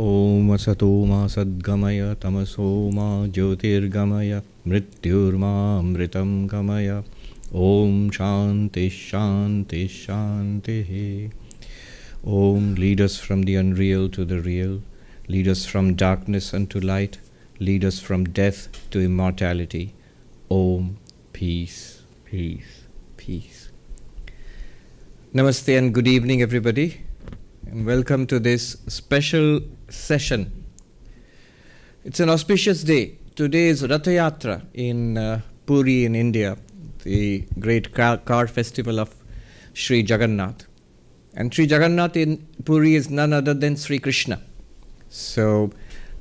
Om Asato Ma Sadgamaya Tamaso Ma Jyotirgamaya Mrityurma Amritam Gamaya. Om Shanti Shanti Shanti. Om, lead us from the unreal to the real, lead us from darkness unto light, lead us from death to immortality. Om, peace, peace, peace. Namaste and good evening, everybody, and welcome to this special session. It's an auspicious day. Today is Ratha Yatra in Puri in India, the great car festival of Sri Jagannath. And Sri Jagannath in Puri is none other than Sri Krishna. So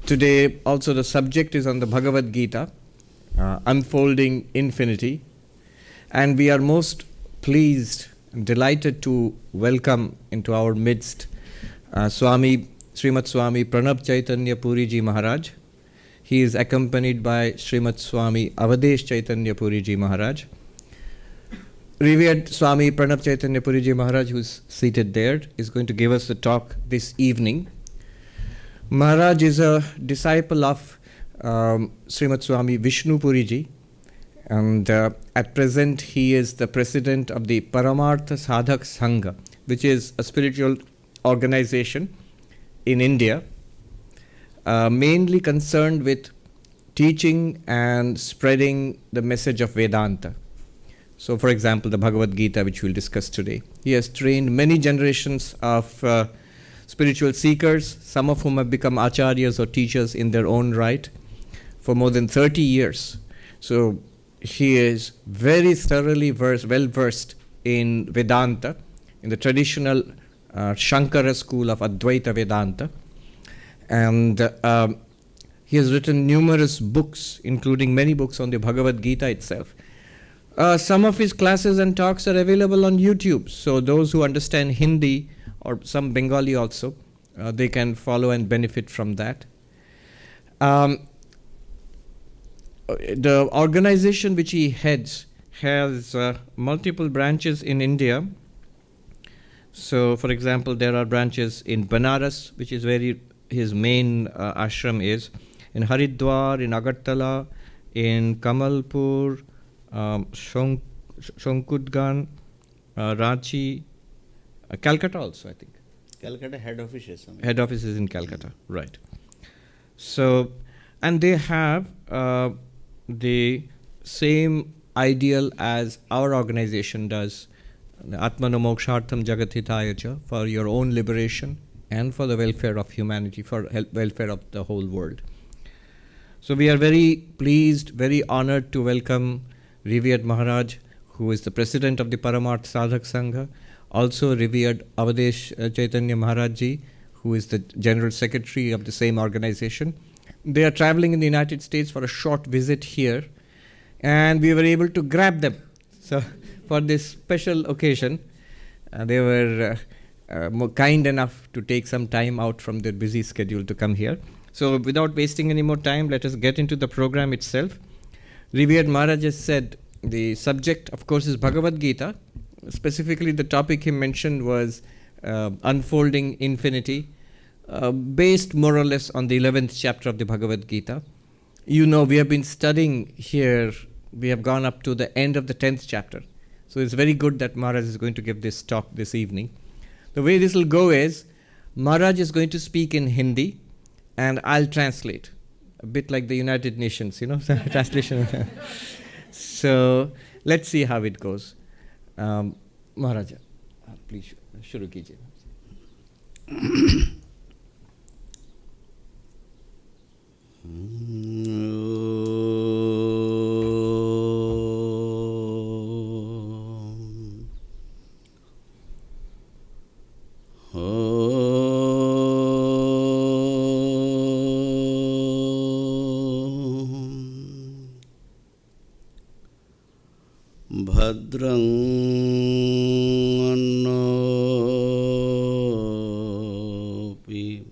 today also the subject is on the Bhagavad Gita, unfolding infinity. And we are most pleased and delighted to welcome into our midst Srimad Swami Pranab Chaitanya Puri Ji Maharaj. He is accompanied by Srimad Swami Avadesh Chaitanya Puri Ji Maharaj. Revered Swami Pranab Chaitanya Puri Ji Maharaj, who is seated there, is going to give us the talk this evening. Maharaj is a disciple of Srimad Swami Vishnu Puri Ji, and at present he is the president of the Paramartha Sadhak Sangha, which is a spiritual organization in India, mainly concerned with teaching and spreading the message of Vedanta. So, for example, the Bhagavad Gita, which we'll discuss today. He has trained many generations of spiritual seekers, some of whom have become acharyas or teachers in their own right for more than 30 years. So, he is very thoroughly well versed in Vedanta, in the traditional Shankara school of Advaita Vedanta. And he has written numerous books, including many books on the Bhagavad Gita itself. Some of his classes and talks are available on YouTube. So those who understand Hindi or some Bengali also, they can follow and benefit from that. The organization which he heads has multiple branches in India. So, for example, there are branches in Banaras, which is where his main ashram is, in Haridwar, in Agartala, in Kamalpur, Shankudgan, Ranchi, Calcutta also, I think. Calcutta head office is somewhere. Head office is in Calcutta, right. So, and they have the same ideal as our organization does, Atmano Mokshartham Jagathitaya Cha, for your own liberation and for the welfare of humanity, for welfare of the whole world. So we are very pleased, very honored to welcome revered Maharaj, who is the president of the Paramartha Sadhak Sangha, also revered Avadesh Chaitanya Maharaj Ji, who is the general secretary of the same organization. They are traveling in the United States for a short visit here, and we were able to grab them. So for this special occasion, they were kind enough to take some time out from their busy schedule to come here. So without wasting any more time, let us get into the program itself. Revered Maharaj has said the subject, of course, is Bhagavad Gita. Specifically, the topic he mentioned was unfolding infinity, based more or less on the 11th chapter of the Bhagavad Gita. You know, we have been studying here, we have gone up to the end of the 10th chapter. So it's very good that Maharaj is going to give this talk this evening. The way this will go is, Maharaj is going to speak in Hindi, and I'll translate. A bit like the United Nations, you know, translation. So let's see how it goes. Maharaj, please, shuru kijiye. Bhadrang annopi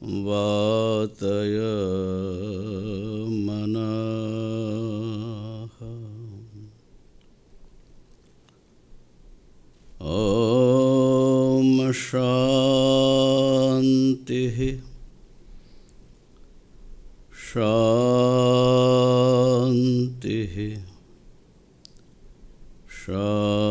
vataya manaha Om Shanti शान्तिः शान्तिः।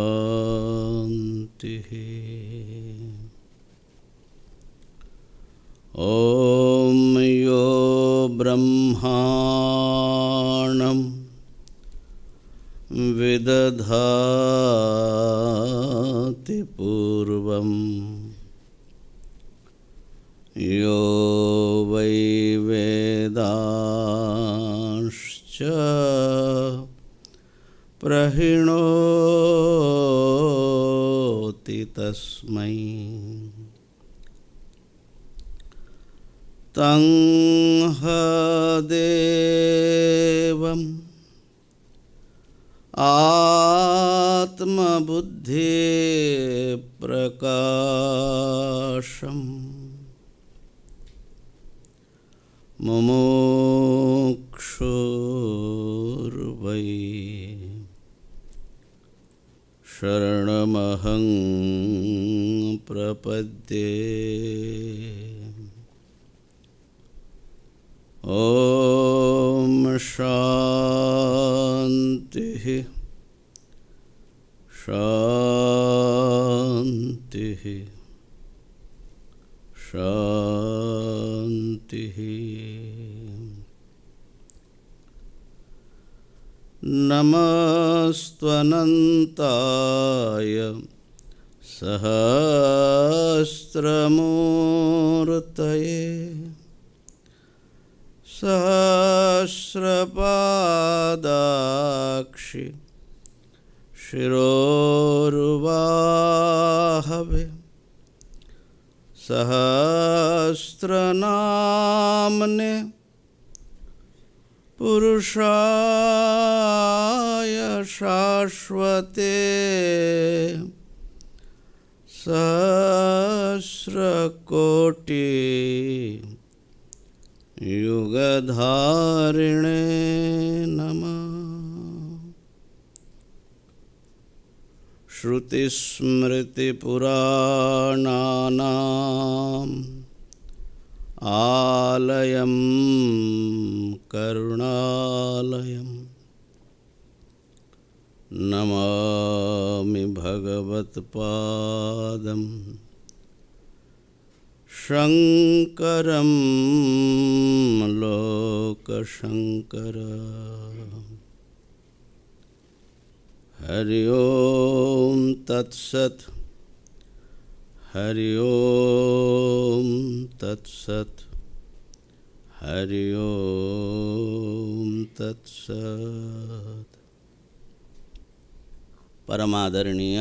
ॐ यो ब्रह्माणं विदधाति पूर्वं यो वै वेदांश्च प्रहिणोति तस्मै तं देवम् आत्मबुद्धिप्रकाशम् मुमुक्षुर्वै शरणमहं प्रपद्ये। ॐ शान्तिः शान्तिः शान्तिः। नमस्त्वनन्ताय सहस्रमूर्तये सहस्रपादाक्षि शिरोरुबाहवे सहस्रनाम्ने पुरुषाय शाश्वते सहस्रकोटि युगधारिणे नमः। श्रुतिस्मृतिपुराणानाम् आलयं करुणालयं नमामि भगवत्पादं शङ्करं लोकशङ्करम्। हरि ओं तत्सत् हरि ओं तत्सत् हरि ओं तत्सत्। परमादरणीय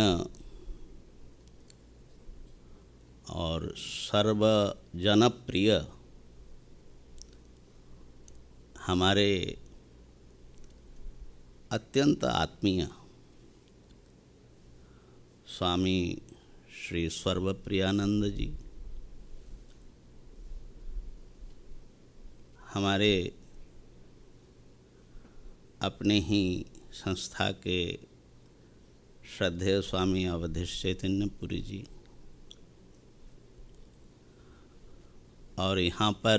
और सर्वजनप्रिय हमारे अत्यंत आत्मीय स्वामी श्री सर्वप्रियानंद जी हमारे अपने ही संस्था के श्रद्धेय स्वामी अवधेश चैतन्यपुरी जी और यहाँ पर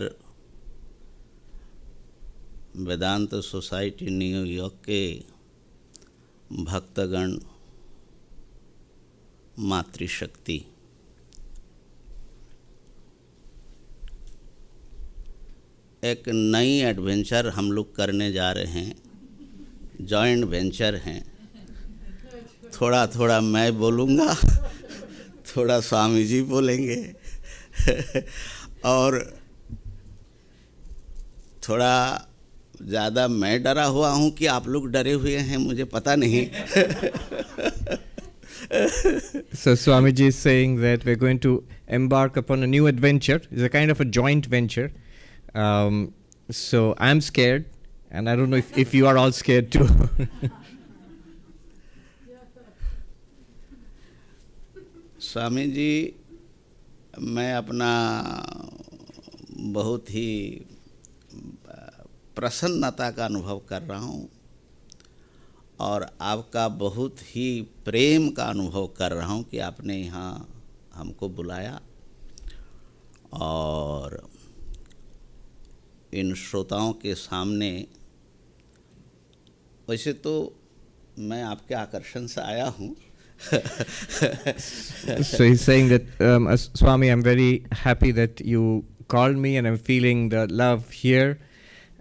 वेदांत सोसाइटी न्यूयॉर्क के भक्तगण मातृशक्ति एक नई एडवेंचर हम लोग करने जा रहे हैं। जॉइंट वेंचर हैं। थोड़ा थोड़ा मैं बोलूँगा, थोड़ा स्वामी जी बोलेंगे और थोड़ा ज़्यादा मैं डरा हुआ हूँ कि आप लोग डरे हुए हैं, मुझे पता नहीं। So Swamiji is saying that we're going to embark upon a new adventure. It's a kind of a joint venture. So I'm scared, and I don't know if you are all scared too. Swami ji, मैं अपना बहुत ही प्रसन्नता का अनुभव कर रहा हूँ और आपका बहुत ही प्रेम का अनुभव कर रहा हूँ कि आपने यहाँ हमको बुलाया और इन श्रोताओं के सामने, वैसे तो मैं आपके आकर्षण से आया हूँ। So he's saying that, Swami, I'm very happy that you called me and I'm feeling the love here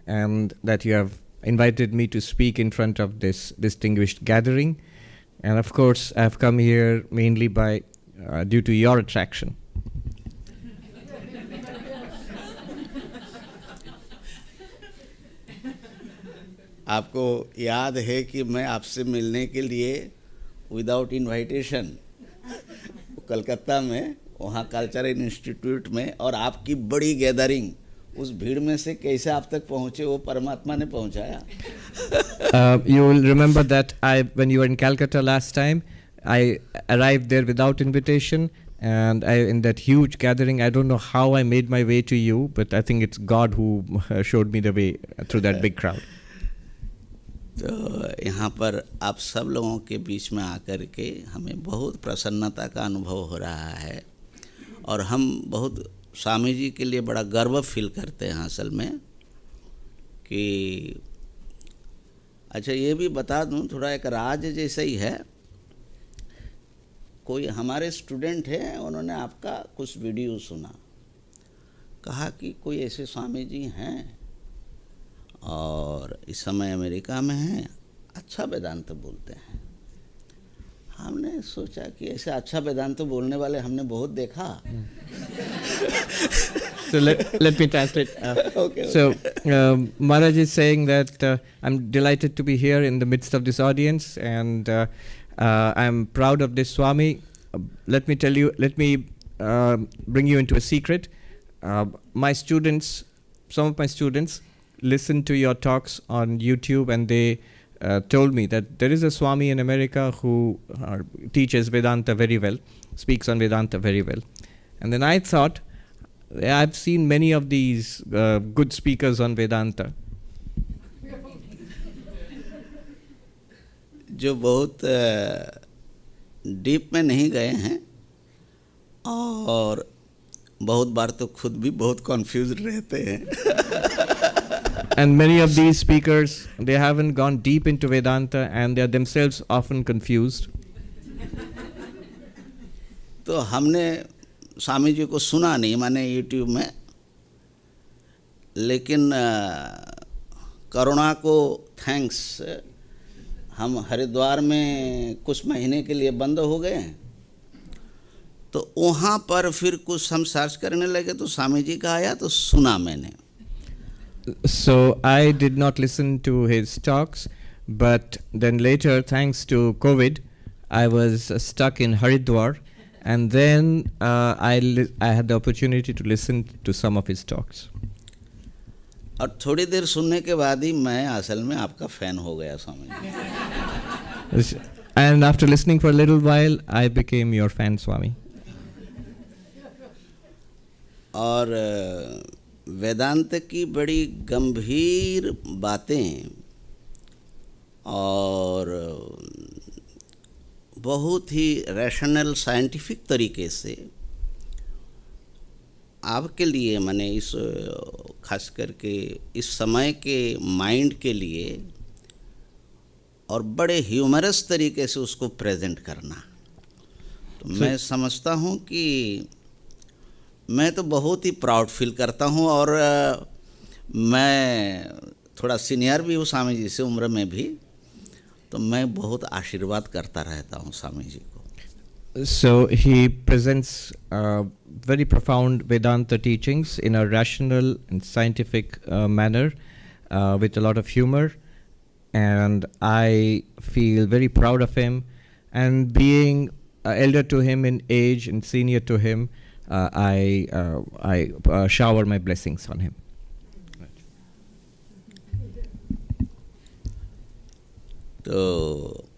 and that you have invited me to speak in front of this distinguished gathering. And of course, I've come here mainly due to your attraction. आपको याद है कि मैं आपसे मिलने के लिए without invitation Calcutta में, वहाँ कल्चरल इंस्टीट्यूट में, और आपकी बड़ी गैदरिंग, उस भीड़ में से कैसे आप तक पहुँचे वो परमात्मा ने पहुँचाया। You will remember that when you were in Calcutta last time, I arrived there without invitation, and in that huge gathering, I don't know how I made my way to you, but I think it's God who showed me the way through that big crowd. तो यहाँ पर आप सब लोगों के बीच में आकर के हमें बहुत प्रसन्नता का अनुभव हो रहा है, और हम बहुत स्वामी जी के लिए बड़ा गर्व फील करते हैं असल में। कि अच्छा ये भी बता दूं, थोड़ा एक राज जैसा ही है। कोई हमारे स्टूडेंट हैं, उन्होंने आपका कुछ वीडियो सुना, कहा कि कोई ऐसे स्वामी जी हैं और इस समय अमेरिका में हैं, अच्छा वेदांत बोलते हैं। हमने सोचा कि ऐसे अच्छा वेदांत बोलने वाले हमने बहुत देखा। So let me translate. Okay. So Maharaj is saying that I'm delighted to be here in the midst of this audience, and I'm proud of this Swami. Let me bring you into a secret. Some of my students listen to your talks on YouTube, and they told me that there is a Swami in America who teaches Vedanta very well, speaks on Vedanta very well. And then I thought, I've seen many of these good speakers on Vedanta, जो बहुत deep में नहीं गए हैं, और बहुत बार तो खुद भी बहुत कंफ्यूज रहते हैं। and many of these speakers, they haven't gone deep into Vedanta, and they are themselves often confused. तो हमने स्वामी जी को सुना नहीं, माने यूट्यूब में, लेकिन करुणा को थैंक्स हम हरिद्वार में कुछ महीने के लिए बंद हो गए, तो वहाँ पर फिर कुछ हम सर्च करने लगे तो स्वामी जी का आया, तो सुना मैंने। So I did not listen to his talks, but then later, thanks to COVID, I was stuck in Haridwar, and then I had the opportunity to listen to some of his talks. और थोड़ी देर सुनने के बाद ही मैं असल में आपका fan हो गया Swami ji. And after listening for a little while, I became your fan, Swami. और वेदांत की बड़ी गंभीर बातें और बहुत ही रैशनल साइंटिफिक तरीके से आपके लिए, माने इस खास करके इस समय के माइंड के लिए, और बड़े ह्यूमरस तरीके से उसको प्रेजेंट करना, तो मैं समझता हूँ कि मैं तो बहुत ही प्राउड फील करता हूँ। और मैं थोड़ा सीनियर भी हूँ स्वामी जी से उम्र में भी, तो मैं बहुत आशीर्वाद करता रहता हूँ स्वामी जी को। So he presents very profound Vedanta teachings in a rational and scientific manner with a lot of humor, and I feel very proud of him. And being elder to him in age and senior to him, I shower my blessings on him. तो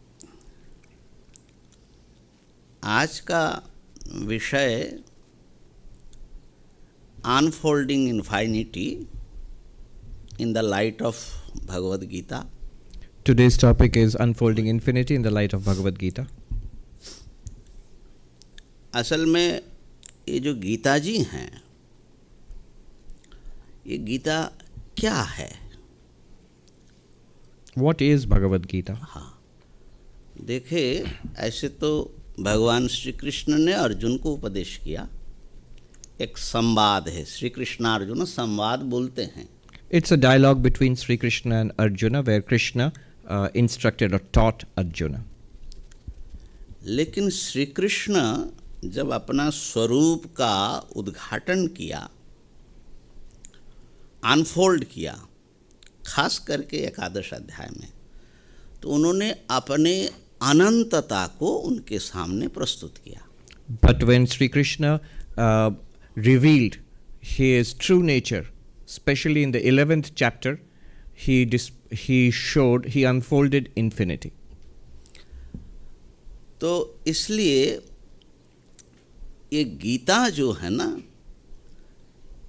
आज का विषय unfolding infinity in the light of Bhagavad Gita. Today's topic is unfolding infinity in the light of Bhagavad Gita. असल में ये जो गीता जी हैं, ये गीता क्या है? What is Bhagavad Gita? हाँ, देखिए, ऐसे तो भगवान श्री कृष्ण ने अर्जुन को उपदेश किया। एक संवाद है, श्री कृष्ण अर्जुन संवाद बोलते हैं। It's a dialogue between Sri Krishna and Arjuna, where Krishna instructed or taught Arjuna. लेकिन श्री कृष्ण जब अपना स्वरूप का उद्घाटन किया, अनफोल्ड किया, खास करके एकादश अध्याय में, तो उन्होंने अपने अनंतता को उनके सामने प्रस्तुत किया। But when Sri Krishna revealed his true nature, especially in the 11th chapter, he unfolded infinity. तो इसलिए ये गीता जो है ना,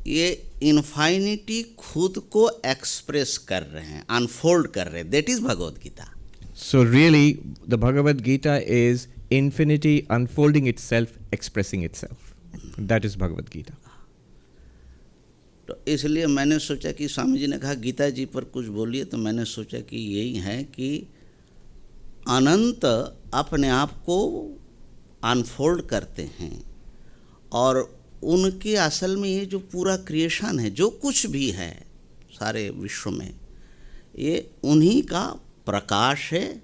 ये इन्फाइनिटी खुद को एक्सप्रेस कर रहे हैं, अनफोल्ड कर रहे हैं। That is Bhagavad Gita. So really, the Bhagavad Gita is infinity unfolding itself, expressing itself. That is Bhagavad Gita. तो इसलिए मैंने सोचा कि स्वामी जी ने कहा गीता जी पर कुछ बोलिए, तो मैंने सोचा कि यही है कि अनंत अपने आप को अनफोल्ड करते हैं, और उनके असल में ये जो पूरा क्रिएशन है, जो कुछ भी है सारे विश्व में, ये उन्हीं का प्रकाश है,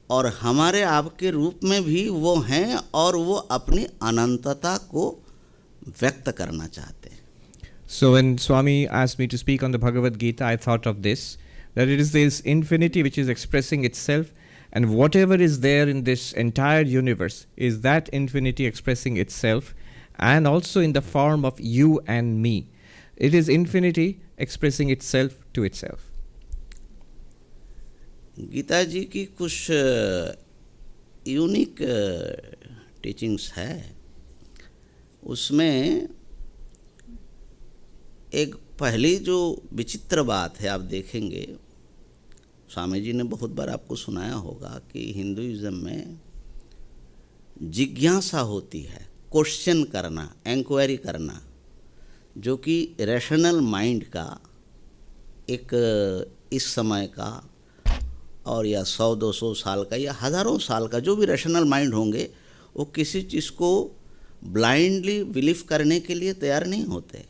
और हमारे आपके रूप में भी वो हैं, और वो अपनी अनंतता को व्यक्त करना चाहते हैं। So when Swami asked me to speak on the Bhagavad Gita, I thought of this, that it is this infinity which is expressing itself, and whatever is there in this entire universe is that infinity expressing itself, and also in the form of you and me. It is infinity expressing itself to itself. Gita जी की कुछ unique teachings है। उसमें एक पहली जो विचित्र बात है, आप देखेंगे, स्वामी जी ने बहुत बार आपको सुनाया होगा कि हिंदुइज्म में जिज्ञासा होती है, क्वेश्चन करना, इंक्वायरी करना, जो कि रैशनल माइंड का एक इस समय का और या 100-200 साल का या हज़ारों साल का जो भी रैशनल माइंड होंगे, वो किसी चीज़ को ब्लाइंडली बिलीव करने के लिए तैयार नहीं होते,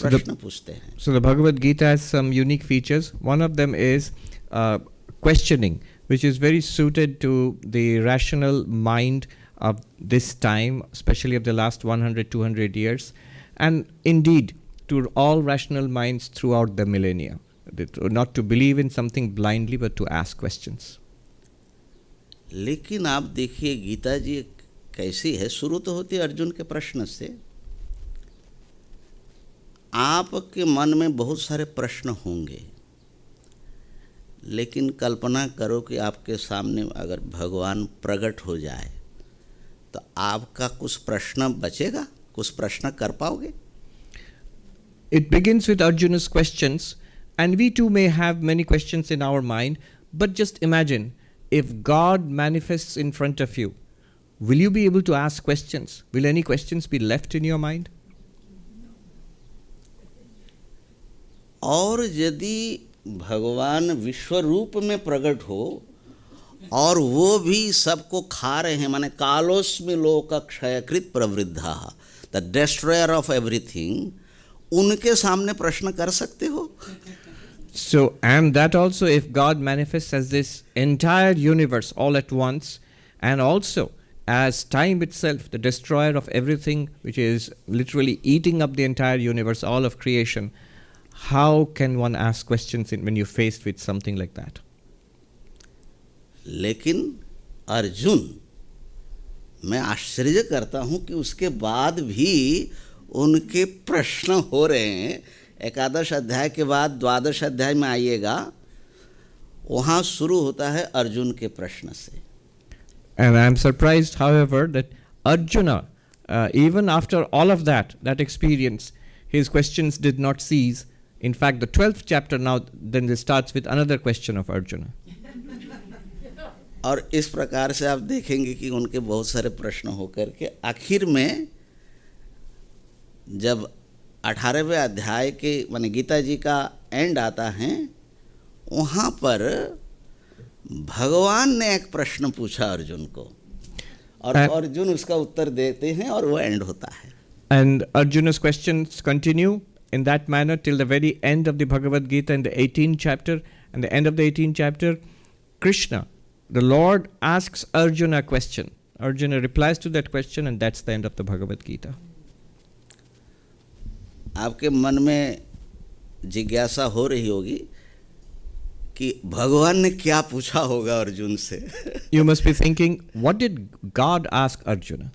प्रश्न पूछते हैं। So the Bhagavad Gita has some unique features. One of them is questioning, which is very suited to the rational mind of this time, especially of the last 100-200 years, and indeed to all rational minds throughout the millennia. Not to believe in something blindly, but to ask questions. लेकिन आप देखिए गीता जी कैसी है। शुरू तो होती है अर्जुन के प्रश्न से। आपके मन में बहुत सारे प्रश्न होंगे, लेकिन कल्पना करो कि आपके सामने अगर भगवान प्रकट हो जाए, तो आपका कुछ प्रश्न बचेगा, कुछ प्रश्न कर पाओगे? It begins with Arjuna's questions, and we too may have many questions in our mind, but just imagine if God manifests in front of you, will you be able to ask questions? Will any questions be left in your mind? और यदि भगवान विश्व रूप में प्रकट हो और वो भी सबको खा रहे हैं, माने कालोस्मि लोक क्षयकृत प्रवृद्धा, द डिस्ट्रॉयर ऑफ एवरीथिंग, उनके सामने प्रश्न कर सकते हो? So, and that also, if God manifests as this entire universe all at once, and also as time itself, the destroyer of everything, which is literally eating up the entire universe, all of creation, how can one ask questions when you're faced with something like that? लेकिन अर्जुन, मैं आश्चर्य करता हूँ कि उसके बाद भी उनके प्रश्न हो रहे हैं। एकादश अध्याय के बाद द्वादश अध्याय में आइएगा, वहाँ शुरू होता है अर्जुन के प्रश्न से। And I am surprised, however, that Arjuna, even after all of that experience, his questions did not cease. In fact, the 12th chapter now then it starts with another question of Arjuna. और इस प्रकार से आप देखेंगे कि उनके बहुत सारे प्रश्न होकर के आखिर में जब 18वें अध्याय के माने गीता जी का एंड आता है, वहाँ पर भगवान ने एक प्रश्न पूछा अर्जुन को और अर्जुन उसका उत्तर देते हैं और वो एंड होता है. And Arjuna's questions continue in that manner till the very end of the Bhagavad Gita in the 18th chapter. And the end of the 18th chapter, Krishna, the Lord, asks Arjuna a question. Arjuna replies to that question, and that's the end of the Bhagavad Gita. आपके मन में जिज्ञासा हो रही होगी कि भगवान ने क्या पूछा होगा अर्जुन से. You must be thinking, what did God ask Arjuna?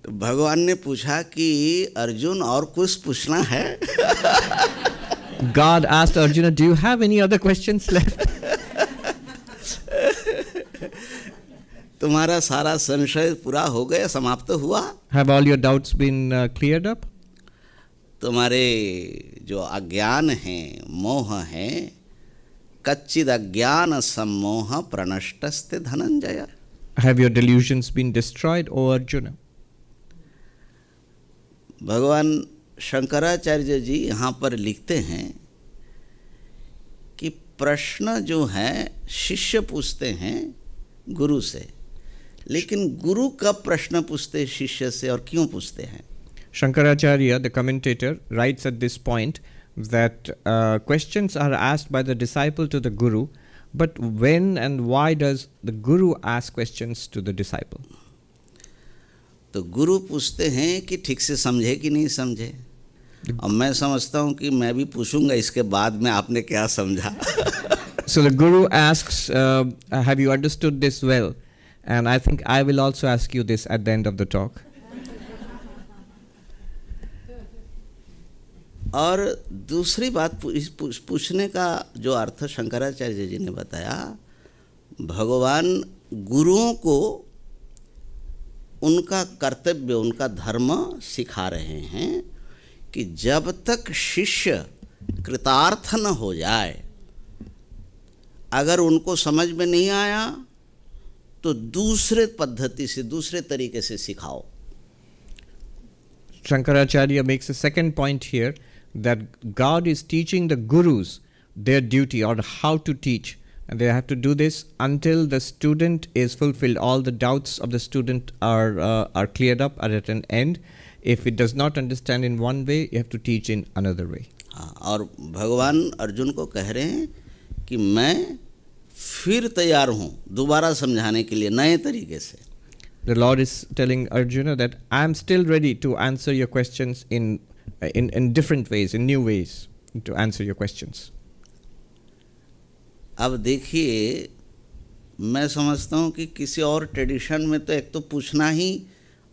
तो भगवान ने पूछा कि अर्जुन और कुछ पूछना है. God asked Arjuna, do you have any other questions left? तुम्हारा सारा संशय पूरा हो गया, समाप्त हुआ. Have all your doubts been cleared up? तुम्हारे जो अज्ञान है, मोह है, कच्चिद अज्ञान सम्मोह प्रणष्टस्ते Dhananjay. Have your delusions been destroyed, O Arjuna? भगवान शंकराचार्य जी यहाँ पर लिखते हैं कि प्रश्न जो है शिष्य पूछते हैं गुरु से, लेकिन गुरु कब प्रश्न पूछते शिष्य से और क्यों पूछते हैं? Shankaracharya, the commentator, writes at this point that questions are asked by the disciple to the guru, but when and why does the guru ask questions to the disciple? तो गुरु पूछते हैं कि ठीक से समझे कि नहीं समझे. अब मैं समझता हूँ कि मैं भी पूछूंगा इसके बाद में आपने क्या समझा. So the guru asks, have you understood this well? And I think I will also ask you this at the end of the talk. और दूसरी बात पूछने का जो अर्थ शंकराचार्य जी ने बताया, भगवान गुरुओं को उनका कर्तव्य, उनका धर्म सिखा रहे हैं कि जब तक शिष्य कृतार्थ न हो जाए, अगर उनको समझ में नहीं आया तो दूसरे पद्धति से, दूसरे तरीके से सिखाओ. Shankaracharya makes a second point here that God is teaching the gurus their duty or how to teach, and they have to do this until the student is fulfilled. All the doubts of the student are cleared up, are at an end. If it does not understand in one way, you have to teach in another way. और भगवान अर्जुन को कह रहे हैं कि मैं फिर तैयार हूँ दोबारा समझाने के लिए नए तरीके से. The Lord is telling Arjuna that I am still ready to answer your questions in different ways, in new ways, to answer your questions. अब देखिए, मैं समझता हूँ कि किसी और ट्रेडिशन में तो एक तो पूछना ही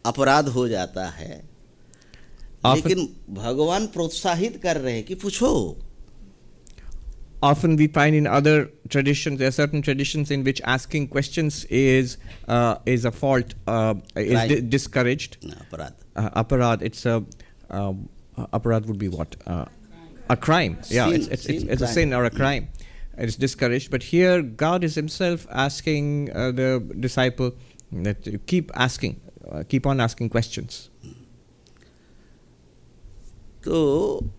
अपराध हो जाता है, लेकिन भगवान प्रोत्साहित कर रहे हैं कि पूछो. Often we find in other traditions, there are certain traditions in which asking questions is a fault, is discouraged. अपराध. Aparad. It's a aparad would be what? A crime. Sin, Yeah, it's a sin or a crime. It's discouraged. But here, God is Himself asking the disciple that you keep asking, keep on asking questions. तो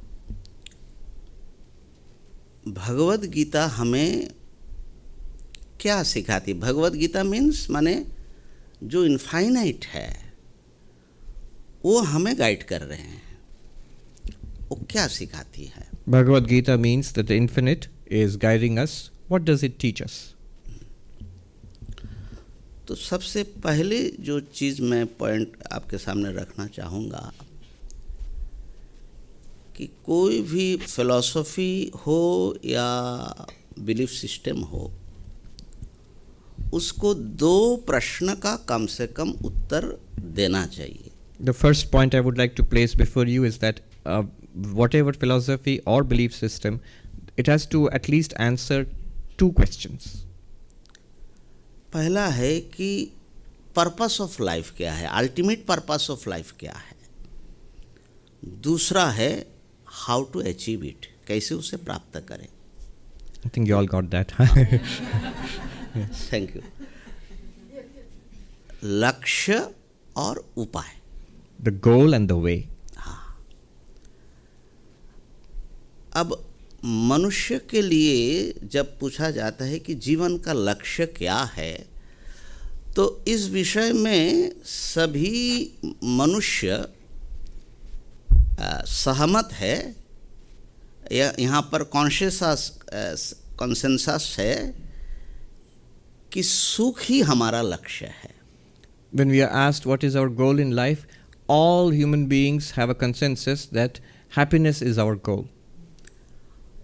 भगवद गीता हमें क्या सिखाती? Bhagavad Gita means माने जो infinite है वो हमें guide कर रहे हैं. वो क्या सिखाती है? Bhagavad Gita means that the infinite is guiding us. What does it teach us? तो सबसे पहले जो चीज़ मैं पॉइंट आपके सामने रखना चाहूँगा कि कोई भी फिलॉसफी हो या बिलीफ सिस्टम हो, उसको दो प्रश्न का कम से कम उत्तर देना चाहिए. The first point I would like to place before you is that whatever philosophy or belief system, it has to at least answer two questions. पहला है कि पर्पस ऑफ लाइफ क्या है, अल्टीमेट पर्पस ऑफ लाइफ क्या है. दूसरा है how to achieve it, कैसे उसे प्राप्त करें. I think you all got that. Thank you. लक्ष्य और उपाय. The goal and the way. हाँ, अब मनुष्य के लिए जब पूछा जाता है कि जीवन का लक्ष्य क्या है, तो इस विषय में सभी मनुष्य सहमत है, या यहाँ पर कॉन्सेंसस है कि सुख ही हमारा लक्ष्य है। When we are asked what is our goal in life, all human beings have a consensus that happiness is our goal.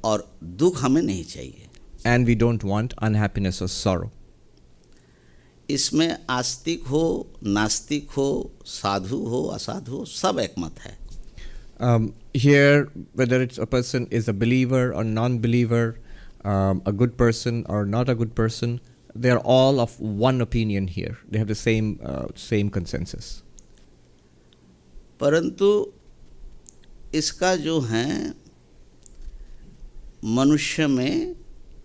और दुख हमें नहीं चाहिए। And we don't want unhappiness or sorrow. इसमें आस्तिक हो, नास्तिक हो, साधु हो, असाधु हो, सब एकमत है। Here, whether it's a person is a believer or non-believer, a good person or not a good person, they are all of one opinion here. They have the same consensus. परंतु इसका जो है मनुष्य में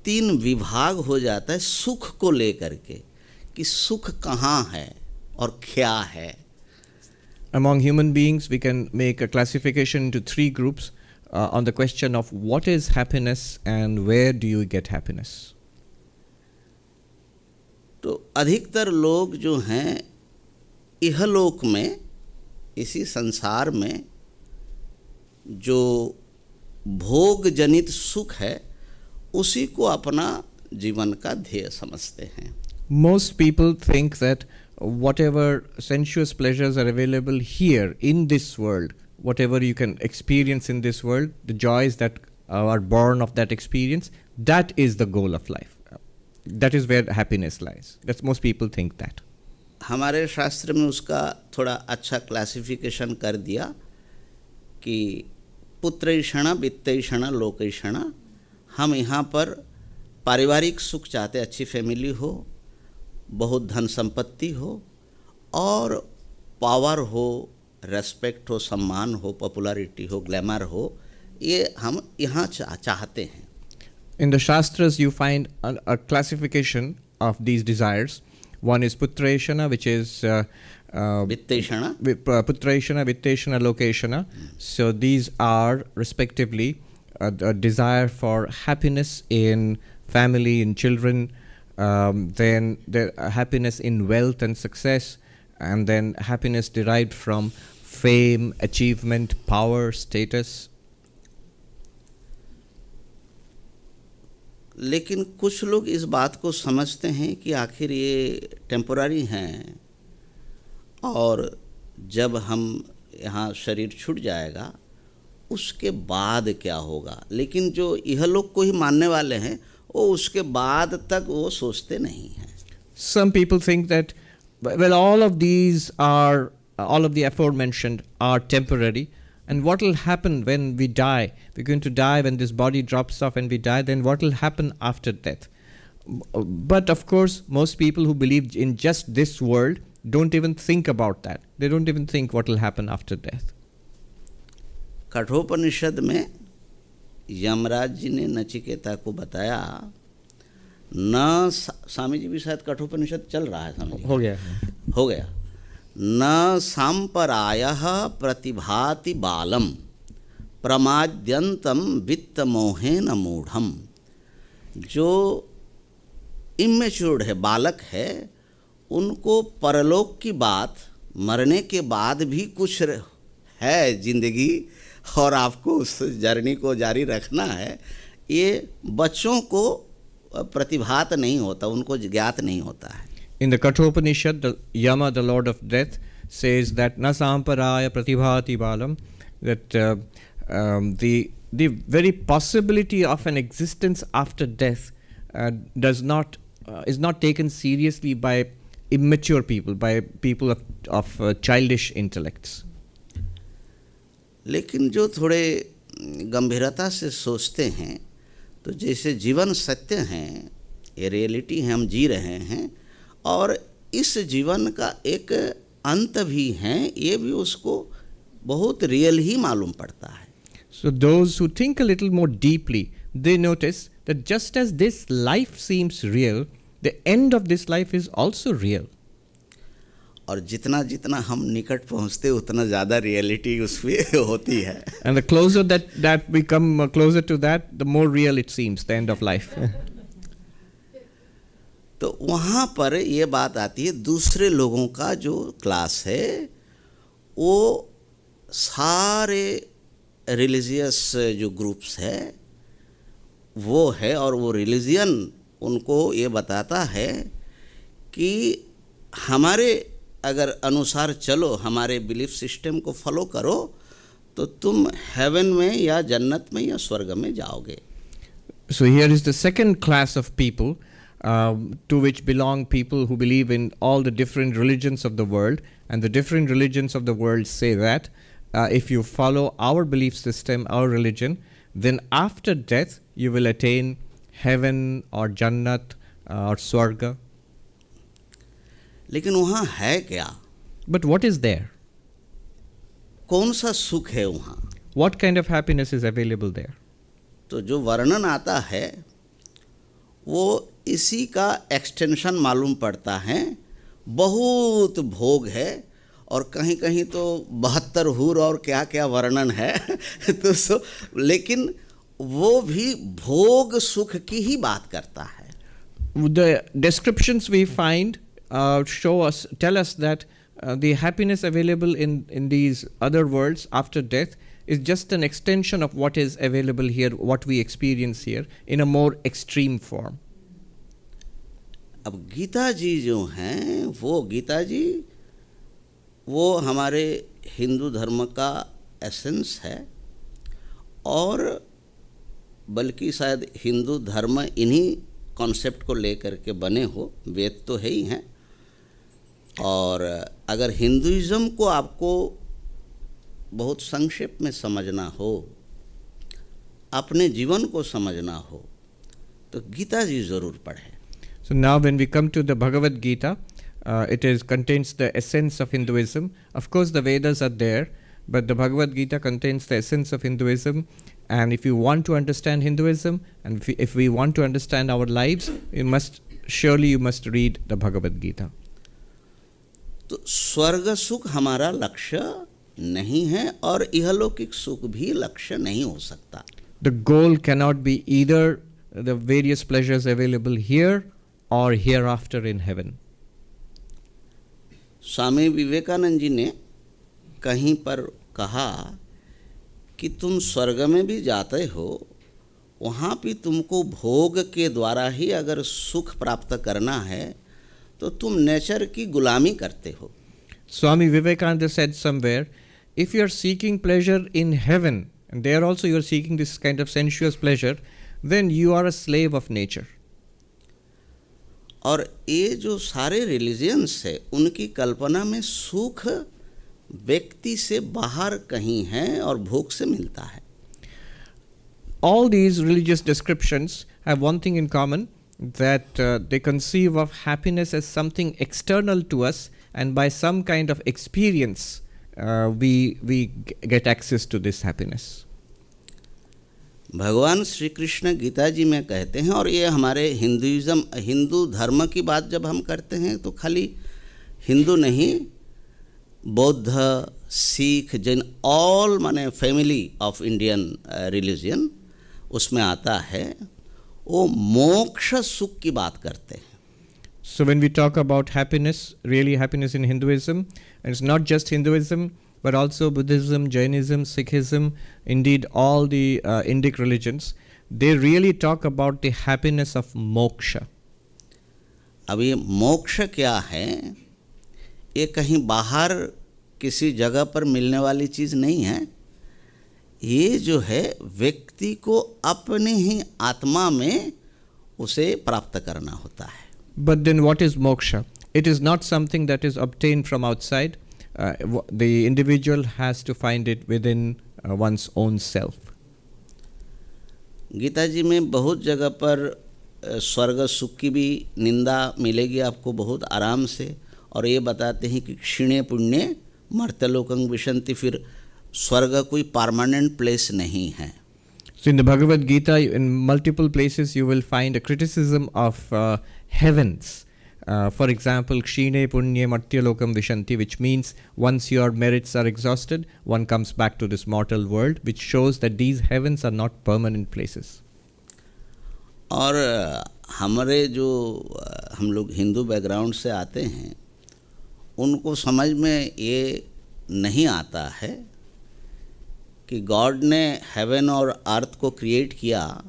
3 विभाग हो जाता है सुख को लेकर के, कि सुख कहाँ है और क्या है। Among human beings, we can make a classification into 3 groups on the question of what is happiness and where do you get happiness. तो अधिकतर लोग जो हैं इहलोक में, इसी संसार में जो भोग जनित सुख है उसी को अपना जीवन का ध्येय समझते हैं। Most people think that whatever sensuous pleasures are available here in this world, whatever you can experience in this world, the joys that are born of that experience, that is the goal of life. That is where happiness lies. That's most people think that. हमारे शास्त्र में उसका थोड़ा अच्छा classification कर दिया कि पुत्रैषणा, वित्तैषणा, लोकैषणा। हम यहाँ पर पारिवारिक सुख चाहते, अच्छी फैमिली हो, बहुत धन संपत्ति हो और पावर हो, रेस्पेक्ट हो, सम्मान हो, पॉपुलैरिटी हो, ग्लैमर हो, ये हम यहाँ चाहते हैं। In the Shastras, you find a classification of these desires. One is Putraishana, which is वित्तैषणा, Putraishana, Vitteshana, Lokeshana. So these are respectively a desire for happiness in family, in children, then the happiness in wealth and success, and then happiness derived from fame, achievement, power, status. लेकिन कुछ लोग इस बात को समझते हैं कि आखिर ये टेम्पोररी हैं और जब हम यहाँ शरीर छूट जाएगा उसके बाद क्या होगा। लेकिन जो इहलोक को ही मानने वाले हैं वो उसके बाद तक वो सोचते नहीं हैं। Some people think that, well, all of the aforementioned are temporary, and what will happen when we die? We're going to die when this body drops off and we die, then what will happen after death? But of course, most people who believe in just this world don't even think about that. They don't even think what will happen after death. Kathopanishad में यमराज जी ने नचिकेता को बताया, न स्वामी जी भी शायद कठोपनिषद चल रहा है, स्वामी जी हो गया, न सांपरायः प्रतिभाति बालम प्रमाद्यंतम वित्तमोहेन मूढ़म। जो इमेच्योर्ड है, बालक है, उनको परलोक की बात, मरने के बाद भी कुछ है जिंदगी और आपको उस जर्नी को जारी रखना है, ये बच्चों को प्रतिभात नहीं होता, उनको ज्ञात नहीं होता है। In the Kathopanishad, the Yama, the Lord of Death, says that na samparaya pratibhati balam, that the very possibility of an existence after death is not taken seriously by immature people, by people of childish intellects. लेकिन जो थोड़े गंभीरता से सोचते हैं, तो जैसे जीवन सत्य हैं, ये रियलिटी है, हम जी रहे हैं और इस जीवन का एक अंत भी है, ये भी उसको बहुत रियल ही मालूम पड़ता है। So those who think a little more deeply, they notice that just as this life seems real, the end of this life is also real. और जितना जितना हम निकट पहुंचते उतना ज़्यादा रियलिटी उसमें होती है. And the closer that we come closer to that, the more real it seems, the end of life. तो वहाँ पर ये बात आती है, दूसरे लोगों का जो क्लास है वो सारे रिलीजियस जो ग्रुप्स है वो है, और वो रिलीजियन उनको ये बताता है कि हमारे अगर अनुसार चलो, हमारे बिलीफ सिस्टम को फॉलो करो, तो तुम हेवन में या जन्नत में या स्वर्ग में जाओगे. So here is the second class of people, to which belong people who believe in all the different religions of the world, and the different religions of the world say that if you follow our belief system, our religion, then after death you will attain heaven or jannat or swarga. लेकिन वहाँ है क्या? But what is there? कौन सा सुख है वहाँ? What kind of happiness is available there? तो जो वर्णन आता है वो इसी का एक्सटेंशन मालूम पड़ता है. बहुत भोग है, और कहीं कहीं तो 72 हूर और क्या क्या वर्णन है. तो लेकिन वो भी भोग सुख की ही बात करता है. The descriptions we find tell us that the happiness available in these other worlds after death is just an extension of what is available here, what we experience here, in a more extreme form. अब गीता जी जो हैं, वो गीता जी वो हमारे हिंदू धर्म का essence है, और बल्कि शायद हिंदू धर्म इन्हीं कॉन्सेप्ट को लेकर के बने हो. वेद तो है ही हैं, और अगर हिंदुइज़्म को आपको बहुत संक्षेप में समझना हो, अपने जीवन को समझना हो, तो गीता जी ज़रूर पढ़ें. So now when we come to the Bhagavad Gita, it contains the essence of Hinduism. Of course the Vedas are there, but the Bhagavad Gita contains the essence of Hinduism. And if you want to understand Hinduism, and if we want to understand our lives, you must read the Bhagavad Gita. तो स्वर्ग सुख हमारा लक्ष्य नहीं है, और इहलौकिक सुख भी लक्ष्य नहीं हो सकता. The goal cannot be either the various pleasures available here or hereafter in heaven. Swami Vivekananda ji ने कहीं पर कहा कि तुम स्वर्ग में भी जाते हो, वहाँ भी तुमको भोग के द्वारा ही अगर सुख प्राप्त करना है, तो तुम नेचर की गुलामी करते हो. Swami Vivekananda said somewhere, if you are seeking pleasure in heaven, and there also you are seeking this kind of sensuous pleasure, then you are a slave of nature. और ये जो सारे रिलीजियंस है, उनकी कल्पना में सुख व्यक्ति से बाहर कहीं है और भोग से मिलता है. All these religious descriptions have one thing in common, that they conceive of happiness as something external to us, and by some kind of experience we get access to this happiness. भगवान श्री कृष्ण गीता जी में कहते हैं, और ये हमारे हिंदू धर्म की बात जब हम करते हैं तो खाली हिंदू नहीं, बौद्ध, सिख, जैन, ऑल माने फैमिली ऑफ इंडियन रिलीजन उसमें आता है, वो मोक्ष सुख की बात करते हैं. So when we talk about happiness, really happiness in Hinduism, and it's not just Hinduism, but also Buddhism, Jainism, Sikhism, indeed all the Indic religions, they really talk about the happiness of moksha. अब ये मोक्ष क्या है? ये कहीं बाहर किसी जगह पर मिलने वाली चीज़ नहीं है. ये जो है व्यक्ति को अपने ही आत्मा में उसे प्राप्त करना होता है. But then what is moksha? It is not something that is obtained from outside. The individual has to find it within one's own self. Gita जी में बहुत जगह पर स्वर्ग सुख की भी निंदा मिलेगी आपको बहुत आराम से, और ये बताते हैं कि क्षीणे पुण्य मर्त्यलोकं विशन्ति, फिर स्वर्ग कोई परमानेंट प्लेस नहीं है. So in the Bhagavad Gita, in multiple places you will find a criticism of heavens, For example, Kshine Punye Martyalokam Vishanti, which means once your merits are exhausted, one comes back to this mortal world, which shows that these heavens are not permanent places. और हमारे जो हम लोग Hindu background से आते हैं उनको समझ में ये नहीं आता है कि गॉड ने हेवन और अर्थ को क्रिएट किया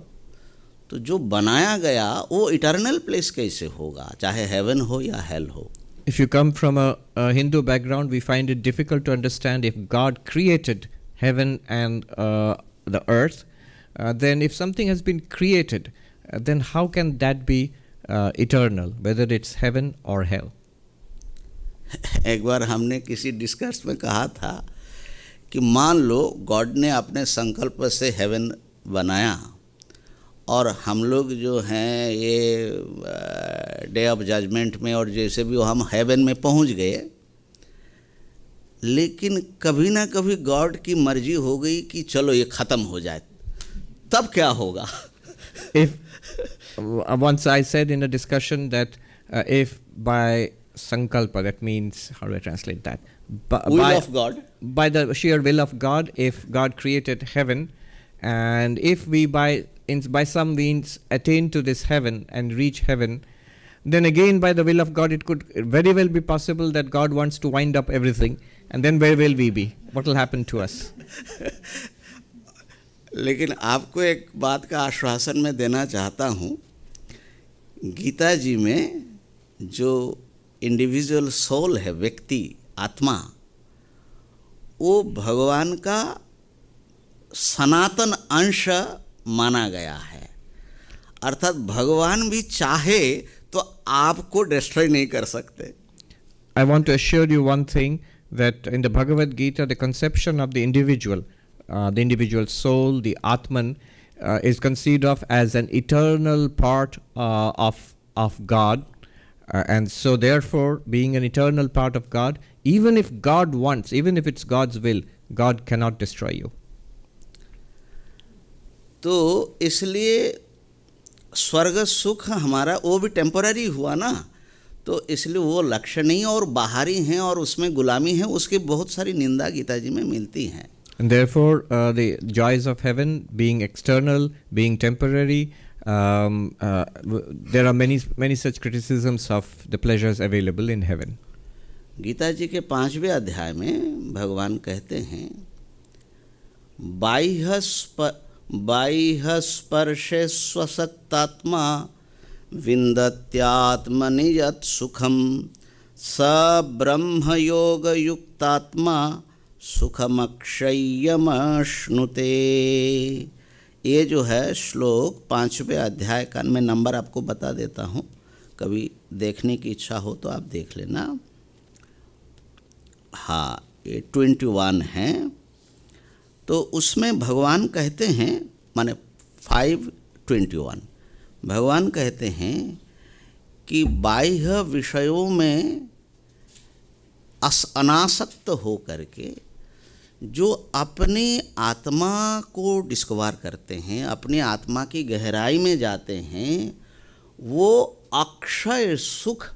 तो जो बनाया गया वो इटर्नल प्लेस कैसे होगा, चाहे हेवन हो या हेल हो. If you come from a Hindu background, we find it difficult to understand if God created heaven and the earth, then if something has been created, then how can that be eternal, whether it's heaven or hell? एक बार हमने किसी discuss में कहा था कि मान लो God ने अपने संकल्प से हेवन बनाया और हम लोग जो हैं ये डे ऑफ जजमेंट में और जैसे भी हम हेवन में पहुंच गए, लेकिन कभी ना कभी गॉड की मर्जी हो गई कि चलो ये ख़त्म हो जाए, तब क्या होगा? If once I said in a discussion that if by sankalpa, that means, how do I translate that? Will of God. By the sheer will of God, if God created heaven, and if we by some means attain to this heaven and reach heaven, then again by the will of God it could very well be possible that God wants to wind up everything, and then where will we be? What will happen to us? लेकिन आपको एक बात का आश्वासन मैं देना चाहता हूँ, गीता जी में जो इंडिविजुअल सोल है, व्यक्ति आत्मा, वो भगवान का सनातन अंश माना गया है. अर्थात भगवान भी चाहे तो आपको डिस्ट्रॉय नहीं कर सकते. I want to assure you one thing, that in the Bhagavad Gita, the conception of the individual soul, the Atman, is conceived of as an eternal part of God. And so therefore, being an eternal part of God, even if God wants, even if it's God's will, God cannot destroy you. तो इसलिए स्वर्ग सुख हमारा वो भी temporary हुआ ना, तो इसलिए वो लक्ष्य नहीं और बाहरी हैं और उसमें गुलामी है, उसकी बहुत सारी निंदा गीता जी में मिलती हैं. And therefore, the joys of heaven, being external, being temporary, there are many such criticisms of the pleasures available in heaven. Gita जी के 5वें अध्याय में भगवान कहते हैं, बाह्य स्पर्शे स्वसत्तात्मा विन्दत्यात्मनि यत् सुखम स ब्रह्म योग युक्तात्मा सुखमक्षय्यमश्नुते. ये जो है श्लोक 5वें अध्याय का मैं नंबर आपको बता देता हूँ, कभी देखने की इच्छा हो तो आप देख लेना. हाँ, ये 21 है. तो उसमें भगवान कहते हैं, माने 5:21, भगवान कहते हैं कि बाह्य विषयों में अनासक्त हो करके जो अपनी आत्मा को डिस्कवर करते हैं, अपनी आत्मा की गहराई में जाते हैं, वो अक्षय सुख,